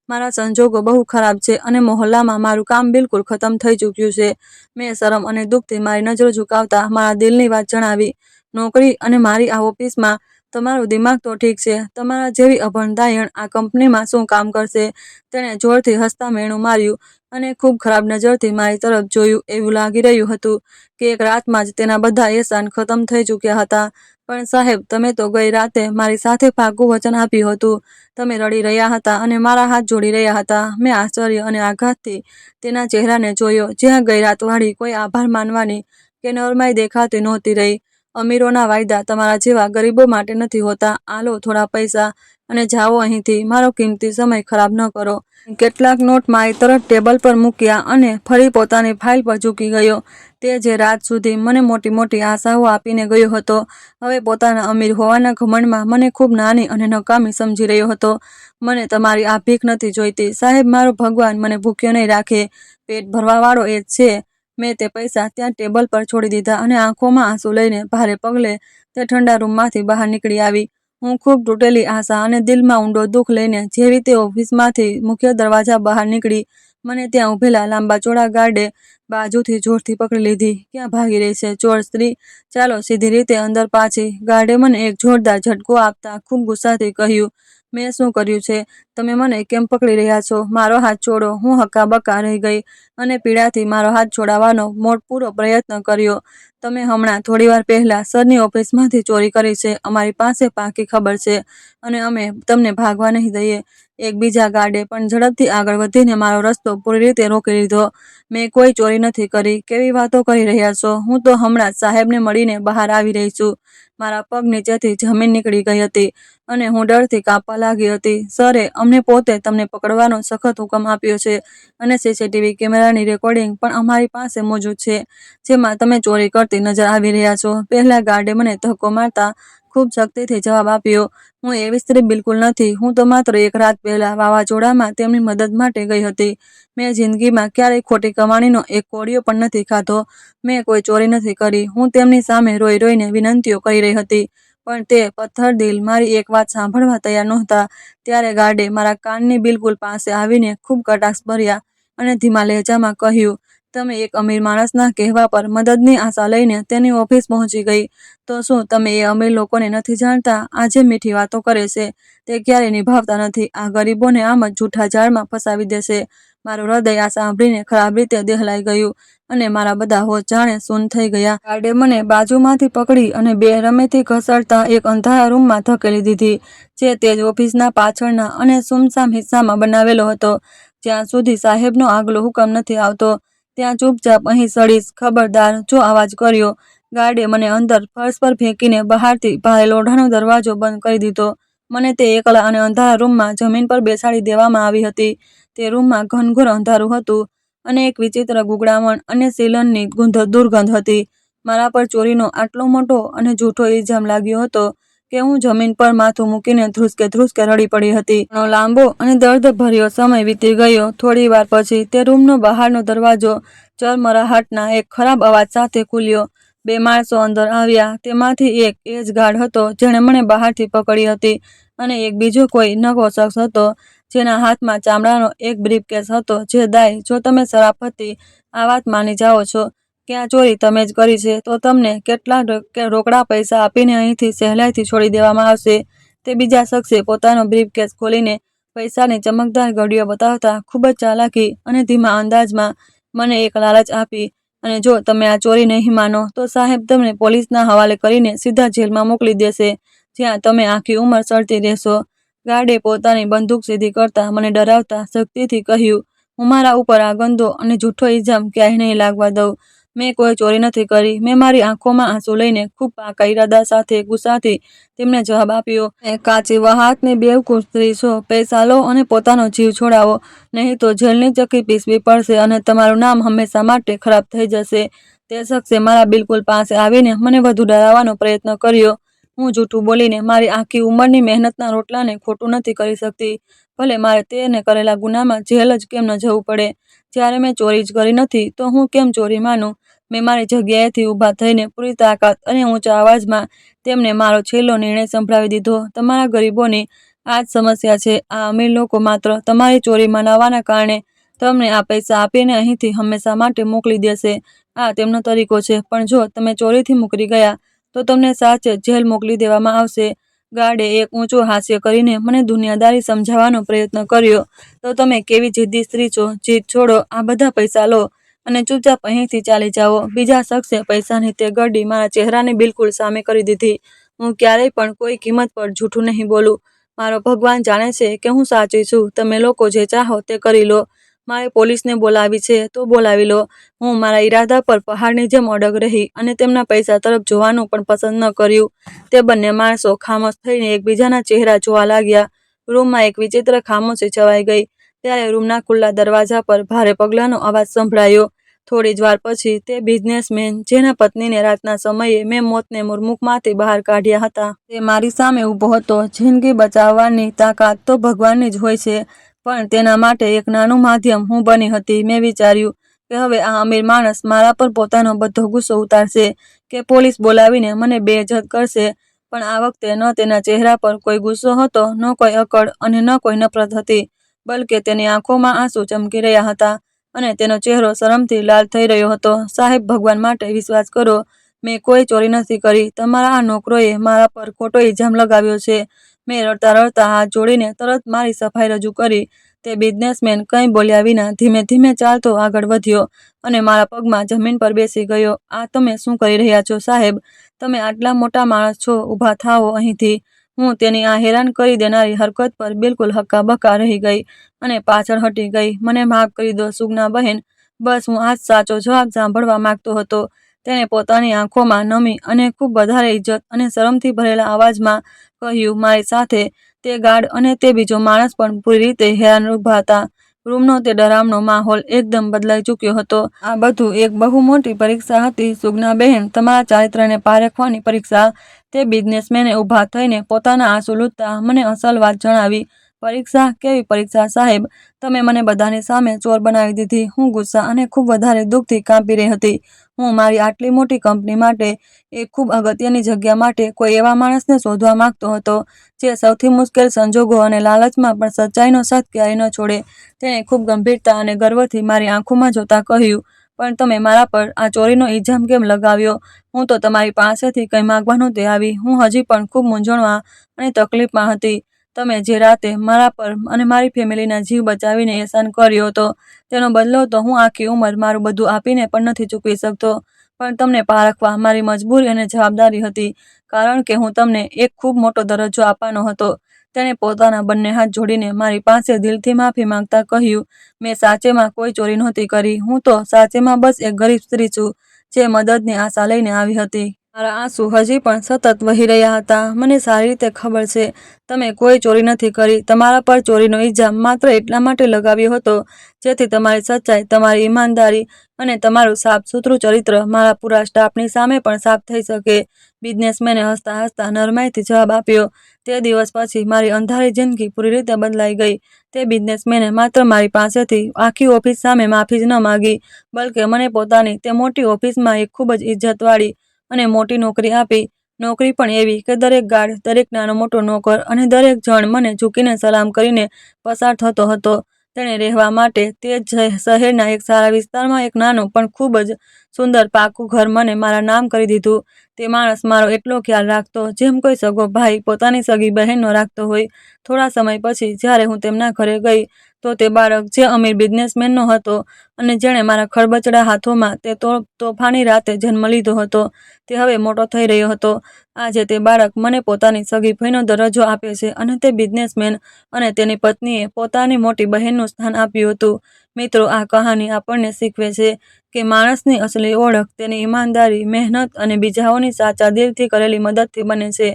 મારા સંજોગો બહુ ખરાબ છે અને મોહલ્લામાં મારું કામ બિલકુલ ખતમ થઈ ચૂક્યું છે. મેં શરમ અને દુઃખથી મારી નજરો ઝુકાવતા મારા દિલની વાત જણાવી. નોકરી અને મારી આ ઓફિસમાં? તમારું દિમાગ તો ઠીક છે. તમારા જેવી અભણ દાયણ આ કંપનીમાં શું કામ કરશે? તેણે જોરથી હસતા મેણું માર્યું અને ખૂબ ખરાબ નજરથી મારી તરફ જોયું. એવું લાગી રહ્યું હતું કે એક રાતમાં જ તેના બધા એહસાન ખતમ થઈ ચૂક્યા હતા. પણ સાહેબ, તમે તો ગઈ રાતે મારી સાથે પાકું વચન આપ્યું હતું. તમે રડી રહ્યા હતા અને મારા હાથ જોડી રહ્યા હતા. મેં આશ્ચર્ય અને આઘાતથી તેના ચહેરાને જોયો જ્યાં ગઈ રાતવાળી કોઈ આભાર માનવાની કે નરમાઈ દેખાતી નહોતી રહી. અમીરોના વાયદા તમારા જેવા ગરીબો માટે નથી હોતા. આ લો થોડા પૈસા અને જાઓ અહીંથી. મારો કિંમતી સમય ખરાબ ન કરો. કેટલાક નોટ મારી તરફ ટેબલ પર મૂક્યા અને ફરી પોતાની ફાઇલ પર ઝૂકી ગયો. તે જે રાત સુધી મને મોટી મોટી આશાઓ આપીને ગયો હતો, હવે પોતાના અમીર હોવાના ઘમંડમાં મને ખૂબ નાની અને નકામી સમજી રહ્યો હતો. મને તમારી આ ભીખ નથી જોઈતી. સાહેબ, મારો ભગવાન મને ભૂખ્યો નહીં રાખે. પેટ ભરવાવાળો એ જ છે. મેં તે પૈસા ત્યાં ટેબલ પર છોડી દીધા અને આંખોમાં આંસુ લઈને ભારે પગલે તે ઠંડા રૂમમાંથી બહાર નીકળી આવી. હું ખૂબ તૂટેલી આશા અને દિલમાં ઊંડો દુઃખ લઈને જેવી તે ઓફિસમાંથી મુખ્ય દરવાજા બહાર નીકળી, મને ત્યાં ઊભેલા લાંબા ચોળા ગાર્ડે બાજુથી જોરથી પકડી લીધી. ક્યાં ભાગી રહી છે ચોર સ્ત્રી? ચાલો સીધી રીતે અંદર પાછી. ગાર્ડે મને એક જોરદાર ઝટકો આપતા ખૂબ ગુસ્સાથી કહ્યું, મેં શું કર્યું છે? તમે મને કેમ પકડી રહ્યા છો? મારો હાથ છોડો. હું હક્કાબક્કા રહી ગઈ અને પીડાથી મારો હાથ છોડાવવાનો પૂરો પ્રયત્ન કર્યો. તમે હમણાં થોડીવાર પહેલા સરની ઓફિસમાંથી ચોરી કરી છે. અમારી પાસે પાકી ખબર છે અને અમે તમને ભાગવા નહીં દઈએ. એક બીજા ગાર્ડે પણ ઝડપથી આગળ વધીને મારો રસ્તો પૂરી રીતે રોકી લીધો. મેં કોઈ ચોરી નથી કરી. કેવી વાતો કરી રહ્યા છો? હું તો હમણાં જ સાહેબને મળીને બહાર આવી રહી છું. મારા પગ નીચેથી જમીન નીકળી ગઈ હતી અને હું ડરથી કાંપવા લાગી હતી. સરે અમને પોતે તમને પકડવાનો સખત હુકમ આપ્યો છે અને સીસીટીવી કેમેરાની રેકોર્ડિંગ પણ અમારી પાસે મોજૂદ છે, જેમાં તમે ચોરી કરતી નજર આવી રહ્યા છો. પહેલા ગાર્ડે મને ધક્કો મારતા ખૂબ શક્તિથી જવાબ આપ્યો, હું એવી સ્ત્રી બિલકુલ નથી. હું તો માત્ર એક રાત પહેલા વાવાઝોડામાં તેમની મદદ માટે ગઈ હતી. મેં જિંદગીમાં ક્યારેય ખોટી કમાણીનો એક કોળિયો પણ નથી ખાધો. મેં કોઈ ચોરી નથી કરી. હું તેમની સામે રોઈ રોઈને વિનંતીઓ કરી રહી હતી, પણ તે પથ્થરદિલ મારી એક વાત સાંભળવા તૈયાર નહોતા. ત્યારે ગાર્ડે મારા કાનની બિલકુલ પાસે આવીને ખૂબ કટાક્ષભર્યા અને ધીમા લહેજામાં કહ્યું, તમે એક અમીર માણસના કહેવા પર મદદની આશા લઈને તેની ઓફિસ પહોંચી ગઈ. તો શું તમે એ અમીર લોકોને નથી જાણતા? આ જે મીઠી વાતો કરે છે તે ક્યારેય નિભાવતા નથી. આ ગરીબોને આમ જ જૂઠા જાળમાં ફસાવી દેશે. મારું હૃદય આ સાંભળીને ખરાબ રીતે દહેલાઈ ગયું અને મારા બધા હોશ જાણે શૂન્ય થઈ ગયા. ગાર્ડે મને બાજુમાંથી પકડી અને બેરહેમીથી ઘસડતા એક અંધારા રૂમમાં ધકેલી દીધી, જે તે જ ઓફિસના પાછળના અને સુમસામ હિસ્સામાં બનાવેલો હતો. જ્યાં સુધી સાહેબનો આગલો હુકમ નથી આવતો ત્યાં ચૂપચાપ અહીં સડીશ. ખબરદાર જો અવાજ કર્યો. ગાર્ડે મને અંદર ફર્શ પર ફેંકીને બહારથી ભારે લોઢાનો દરવાજો બંધ કરી દીધો. મને તે એકલા અને અંધારા રૂમમાં જમીન પર બેસાડી દેવામાં આવી હતી. તે રૂમમાં ઘનઘોર અંધારું હતું અને એક વિચિત્ર ગુંગળામણ અને સીલનની દુર્ગંધ હતી. મારા પર ચોરીનો આટલો મોટો અને જૂઠો ઇલ્ઝામ લાગ્યો હતો કે હું જમીન પર માથું મૂકીને ધ્રુસકે ધ્રુસકે રડી પડી હતી. ઘણો લાંબો અને દર્દભર્યો સમય વીતી ગયો. થોડી વાર પછી તે રૂમનો બહારનો દરવાજો ચરમરાહટના એક ખરાબ અવાજ સાથે ખુલ્યો. બે માણસો અંદર આવ્યા. તેમાંથી એક એ જ ગાર્ડ હતો જેણે મને બહારથી પકડી હતી અને એક બીજો કોઈ નવો શખ્સ હતો જેના હાથમાં ચામડાનો એક બ્રીફકેસ હતો. જે દાય, જો તમે શરાફતથી આ વાત માની જાઓ છો કે આ ચોરી તમે જ કરી છે, તો તમને કેટલા રોકડા પૈસા આપીને અહીંથી સહેલાઈથી છોડી દેવામાં આવશે. તે બીજા શખ્સે પોતાનો બ્રીફકેસ ખોલીને પૈસાની ચમકદાર ઘડીઓ બતાવતા ખૂબ જ ચાલાકી અને ધીમા અંદાજમાં મને એક લાલચ આપી, અને જો તમે આ ચોરી નહીં માનો તો સાહેબ તમને પોલીસના હવાલે કરીને સીધા જેલમાં મોકલી દેશે, જ્યાં તમે આખી ઉંમર સળતી રહેશો. ગાર્ડે પોતાની બંદૂક સીધી કરતા મને ડરાવતા શક્તિથી કહ્યું, હું મારા ઉપર આ ગંદો અને જૂઠો ઇલ્ઝામ ક્યાંય નહીં લાગવા દઉં. મેં કોઈ ચોરી નથી કરી. મેં મારી આંખોમાં આંસુ લઈને ખૂબ પાકા ઈરાદા સાથે ગુસ્સાથી તેમને જવાબ આપ્યો, તમે કાચી વહાતની બેવકૂફ સ્ત્રી છો. પૈસા લો અને પોતાનો જીવ છોડાવો, નહીં તો જેલની ચક્કી પીસવી પડશે અને તમારું નામ હંમેશા માટે ખરાબ થઈ જશે. તે શખ્સે મારા બિલકુલ પાસે આવીને મને વધુ ડરાવવાનો પ્રયત્ન કર્યો. હું જૂઠું બોલીને મારી આખી ઉંમરની મહેનતના રોટલાને ખોટું નથી કરી શકતી, ભલે મારે તેને કરેલા ગુનામાં જેલ જ કેમ ન જવું પડે. જ્યારે મેં ચોરી જ કરી નથી તો હું કેમ ચોરી માનું? મેં મારી જગ્યાએથી ઊભા થઈને પૂરી તાકાત અને ઊંચા અવાજમાં તેમને મારો છેલ્લો નિર્ણય સંભળાવી દીધો. તમારા ગરીબોની આ જ સમસ્યા છે. આ અમીર લોકો માત્ર તમારી ચોરી મનાવવાના કારણે તમને આ પૈસા આપીને અહીંથી હંમેશા માટે મોકલી દેશે. આ તેમનો તરીકો છે. પણ જો તમે ચોરીથી મુકરી ગયા તો તમને સાચે જેલ મોકલી દેવામાં આવશે. ગાર્ડે એક ઊંચું હાસ્ય કરીને મને દુનિયાદારી સમજાવવાનો પ્રયત્ન કર્યો. તો તમે કેવી જિદ્દી સ્ત્રી છો. જીદ છોડો, આ બધા પૈસા લો અને ચૂપચાપ અહીંથી ચાલી જાઓ. બીજા શખ્સે પૈસાની તે ગરડી મારા ચહેરાની બિલકુલ સામે કરી દીધી. હું ક્યારેય પણ કોઈ કિંમત પર જૂઠું નહીં બોલું. મારો ભગવાન જાણે છે કે હું સાચી છું. તમે લોકો જે ચાહો તે કરી લો. મારે પોલીસને બોલાવી છે તો બોલાવી લો. હું મારા ઈરાદા પર પહાડની જેમ અડગ રહી અને તેમના પૈસા તરફ જોવાનું પણ પસંદ ન કર્યું. તે બંને માણસો ખામોશ થઈને એકબીજાના ચહેરા જોવા લાગ્યા. રૂમમાં એક વિચિત્ર ખામોશી છવાઈ ગઈ. ત્યારે રૂમના ખુલ્લા દરવાજા પર ભારે પગલાંનો અવાજ સંભળાયો. થોડી જ વાર પછી તે બિઝનેસમેન, જેના પત્નીને રાતના સમયે મેં મોતને મુખમાંથી બહાર કાઢ્યા હતા, તે મારી સામે ઊભો હતો. જિંદગી બચાવવાની તાકાત તો ભગવાનની જ હોય છે, પણ તેના માટે એક નાનું માધ્યમ હું બની હતી. મેં વિચાર્યું કે હવે આ અમીર માણસ મારા પર પોતાનો બધો ગુસ્સો ઉતારશે કે પોલીસ બોલાવીને મને બેઇજ્જત કરશે. પણ આ વખતે ન તેના ચહેરા પર કોઈ ગુસ્સો હતો, ન કોઈ અકળ અને ન કોઈ નફરત હતી. બલકે તેની આંખોમાં આંસુ ચમકી રહ્યા હતા અને તેનો ચહેરો શરમથી લાલ થઈ રહ્યો હતો. સાહેબ, ભગવાન માટે વિશ્વાસ કરો, મેં કોઈ ચોરી નથી કરી. તમારા આ નોકરોએ મારા પર ખોટો ઇલ્ઝામ લગાવ્યો છે. મેં રડતા રડતા હાથ જોડીને તરત મારી સફાઈ રજૂ કરી. તે બિઝનેસમેન કંઈ બોલ્યા વિના ધીમે ધીમે ચાલતો આગળ વધ્યો અને મારા પગમાં જમીન પર બેસી ગયો. આ તમે શું કરી રહ્યા છો સાહેબ? તમે આટલા મોટા માણસ છો, ઊભા થાઓ અહીંથી. હું તેની આ હેરાન કરી દેનારી હરકત પર બિલકુલ હક્કાબક્કા રહી ગઈ અને પાછળ હટી ગઈ. મને માફ કરી દો સુગના બહેન, બસ હું આ જ સાચો જવાબ સાંભળવા માંગતો હતો. તેણે પોતાની આંખોમાં નમી અને ખૂબ વધારે ઇજ્જત અને શરમથી ભરેલા અવાજમાં કહ્યું, મારી સાથે તે ગાર્ડ અને તે બીજો માણસ પણ પૂરી રીતે હેરાન ઊભા હતા. રૂમનો તે ડરામણો માહોલ એકદમ બદલાઈ ચૂક્યો હતો. આ બધું એક બહુ મોટી પરીક્ષા હતી સુગના બહેન, તમારા ચારિત્રને પારખવાની પરીક્ષા. તે બિઝનેસમેને ઊભા થઈને પોતાના આંસુ લૂછતા મને અસલ વાત જણાવી. પરીક્ષા? કેવી પરીક્ષા સાહેબ? તમે મને બધાની સામે ચોર બનાવી દીધી. હું ગુસ્સા અને ખૂબ વધારે દુઃખથી કાંપી રહી હતી. હું મારી આટલી મોટી કંપની માટે એક ખૂબ અગત્યની જગ્યા માટે કોઈ એવા માણસને શોધવા માંગતો હતો જે સૌથી મુશ્કેલ સંજોગો અને લાલચમાં પણ સચ્ચાઈનો સાથ ક્યારેય ન છોડે. તેણે ખૂબ ગંભીરતા અને ગર્વથી મારી આંખોમાં જોતા કહ્યું, પણ તમે મારા પર આ ચોરીનો ઇલ્ઝામ કેમ લગાવ્યો? હું તો તમારી પાસેથી કંઈ માંગવા નહોતી આવી. હું હજી પણ ખૂબ મૂંઝવણમાં અને તકલીફમાં હતી. તમે જે રાતે મારા પર અને મારી ફેમિલીના જીવ બચાવીને એહસાન કર્યો હતો તેનો બદલો તો હું આખી ઉંમર મારું બધું આપીને પણ નથી ચૂકવી શકતો. પણ તમને પારખવા મારી મજબૂરી અને જવાબદારી હતી, કારણ કે હું તમને એક ખૂબ મોટો દરજ્જો આપવાનો હતો. તેણે પોતાના બંને હાથ જોડીને મારી પાસે દિલથી માફી માંગતા કહ્યું, મેં સાચેમાં કોઈ ચોરી નહોતી કરી. હું તો સાચેમાં બસ એક ગરીબ સ્ત્રી છું જે મદદની આશા લઈને આવી હતી. મારા આંસુ હજી પણ સતત વહી રહ્યા હતા. મને સારી રીતે ખબર છે તમે કોઈ ચોરી નથી કરી. તમારા પર ચોરીનો ઇલ્ઝામ માત્ર એટલા માટે લગાવ્યો હતો જેથી તમારી સચ્ચાઈ, તમારી ઈમાનદારી અને તમારું સાફસૂથરું ચરિત્ર મારા પૂરા સ્ટાફની સામે પણ સાફ થઈ શકે. બિઝનેસમેને હસતા હસતા નરમાઈથી જવાબ આપ્યો. તે દિવસ પછી મારી અંધારી જિંદગી પૂરી રીતે બદલાઈ ગઈ. તે બિઝનેસમેને માત્ર મારી પાસેથી આખી ઓફિસ સામે માફી જ ન માગી, બલકે મને પોતાની તે મોટી ઓફિસમાં એક ખૂબ જ ઇજ્જતવાળી અને મોટી નોકરી આપી. નોકરી પણ એવી કે દરેક ગાર્ડ, દરેક નાનો મોટો નોકર અને દરેક જણ મને ઝૂકીને સલામ કરીને પસાર થતો હતો. તેણે રહેવા માટે તે જ શહેરના એક સારા વિસ્તારમાં એક નાનું પણ ખૂબ જ સુંદર પાકું ઘર મને મારા નામ કરી દીધું. તે માણસ મારો એટલો ખ્યાલ રાખતો જેમ કોઈ સગો ભાઈ પોતાની સગી બહેનનો રાખતો હોય. થોડા સમય પછી જ્યારે હું તેમના ઘરે ગઈ તો તે બાળક જે અમીર બિઝનેસમેનનો હતો અને જેણે મારા ખરબચડા હાથોમાં તે તોફાની રાતે જન્મ લીધો હતો, તે હવે મોટો થઈ રહ્યો હતો. આજે તે બાળક મને પોતાની સગી ભાઈનો દરજ્જો આપે છે અને તે બિઝનેસમેન અને તેની પત્નીએ પોતાની મોટી બહેનનું સ્થાન આપ્યું હતું. મિત્રો, આ કહાની આપણને શીખવે છે કે માણસની અસલી ઓળખ તેની ઈમાનદારી, મહેનત અને બીજાઓની સાચા દિલથી કરેલી મદદથી બને છે,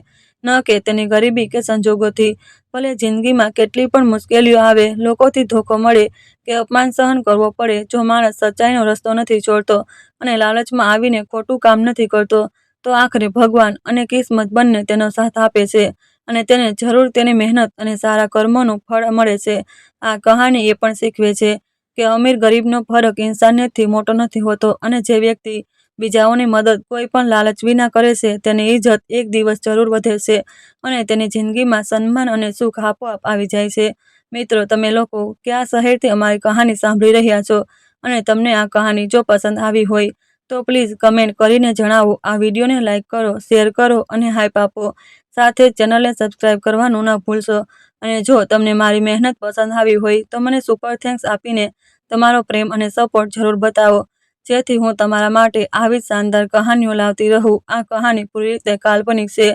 ન કે તેની ગરીબી કે સંજોગોથી. ભલે જિંદગીમાં કેટલી પણ મુશ્કેલીઓ આવે, લોકોથી ધોકો મળે કે અપમાન સહન કરવો પડે, જો માણસ સચ્ચાઈનો રસ્તો નથી છોડતો અને લાલચમાં આવીને ખોટું કામ નથી કરતો, તો આખરે ભગવાન અને કિસ્મત બંને તેનો સાથ આપે છે અને તેને જરૂર તેની મહેનત અને સારા કર્મોનું ફળ મળે છે. આ કહાની એ પણ શીખવે છે કે અમીર ગરીબનો ફરક ઇન્સાનિયતથી મોટો નથી હોતો અને જે વ્યક્તિ બીજાઓની મદદ કોઈ પણ લાલચ વિના કરે છે તેની ઇજ્જત એક દિવસ જરૂર વધે છે અને તેની જિંદગીમાં સન્માન અને સુખ આપોઆપ આવી જાય છે. મિત્રો, તમે લોકો કયા શહેરથી અમારી કહાની સાંભળી રહ્યા છો અને તમને આ કહાની જો પસંદ આવી હોય તો પ્લીઝ કમેન્ટ કરીને જણાવો. આ વિડીયોને લાઇક કરો, શેર કરો અને હાઈપ આપો. સાથે જ ચેનલને સબસ્ક્રાઈબ કરવાનું ન ભૂલશો. અને જો તમને મારી મહેનત પસંદ આવી હોય તો મને સુપર થેન્ક્સ આપીને તમારો પ્રેમ અને સપોર્ટ જરૂર બતાવો, જેથી હું તમારા માટે આવી જ શાનદાર કહાનીઓ લાવતી રહું. આ કહાની પૂરી રીતે કાલ્પનિક છે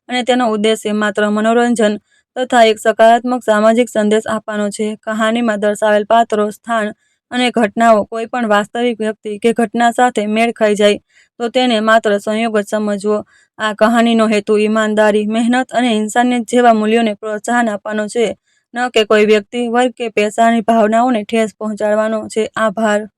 અને તેનો ઉદ્દેશ્ય માત્ર મનોરંજન તથા એક સકારાત્મક સામાજિક સંદેશ આપવાનો છે. કહાનીમાં દર્શાવેલ પાત્રો, સ્થાન અને ઘટનાઓ કોઈ પણ વાસ્તવિક વ્યક્તિ કે ઘટના સાથે મેળ ખાઈ જાય તો તેને માત્ર સંયોગ જ સમજવો. આ કહાનીનો હેતુ ઈમાનદારી, મહેનત અને ઇન્સાનિયત જેવા મૂલ્યોને પ્રોત્સાહન આપવાનો છે, ન કે કોઈ વ્યક્તિ, વર્ગ કે પૈસાની ભાવનાઓને ઠેસ પહોંચાડવાનો છે. આભાર.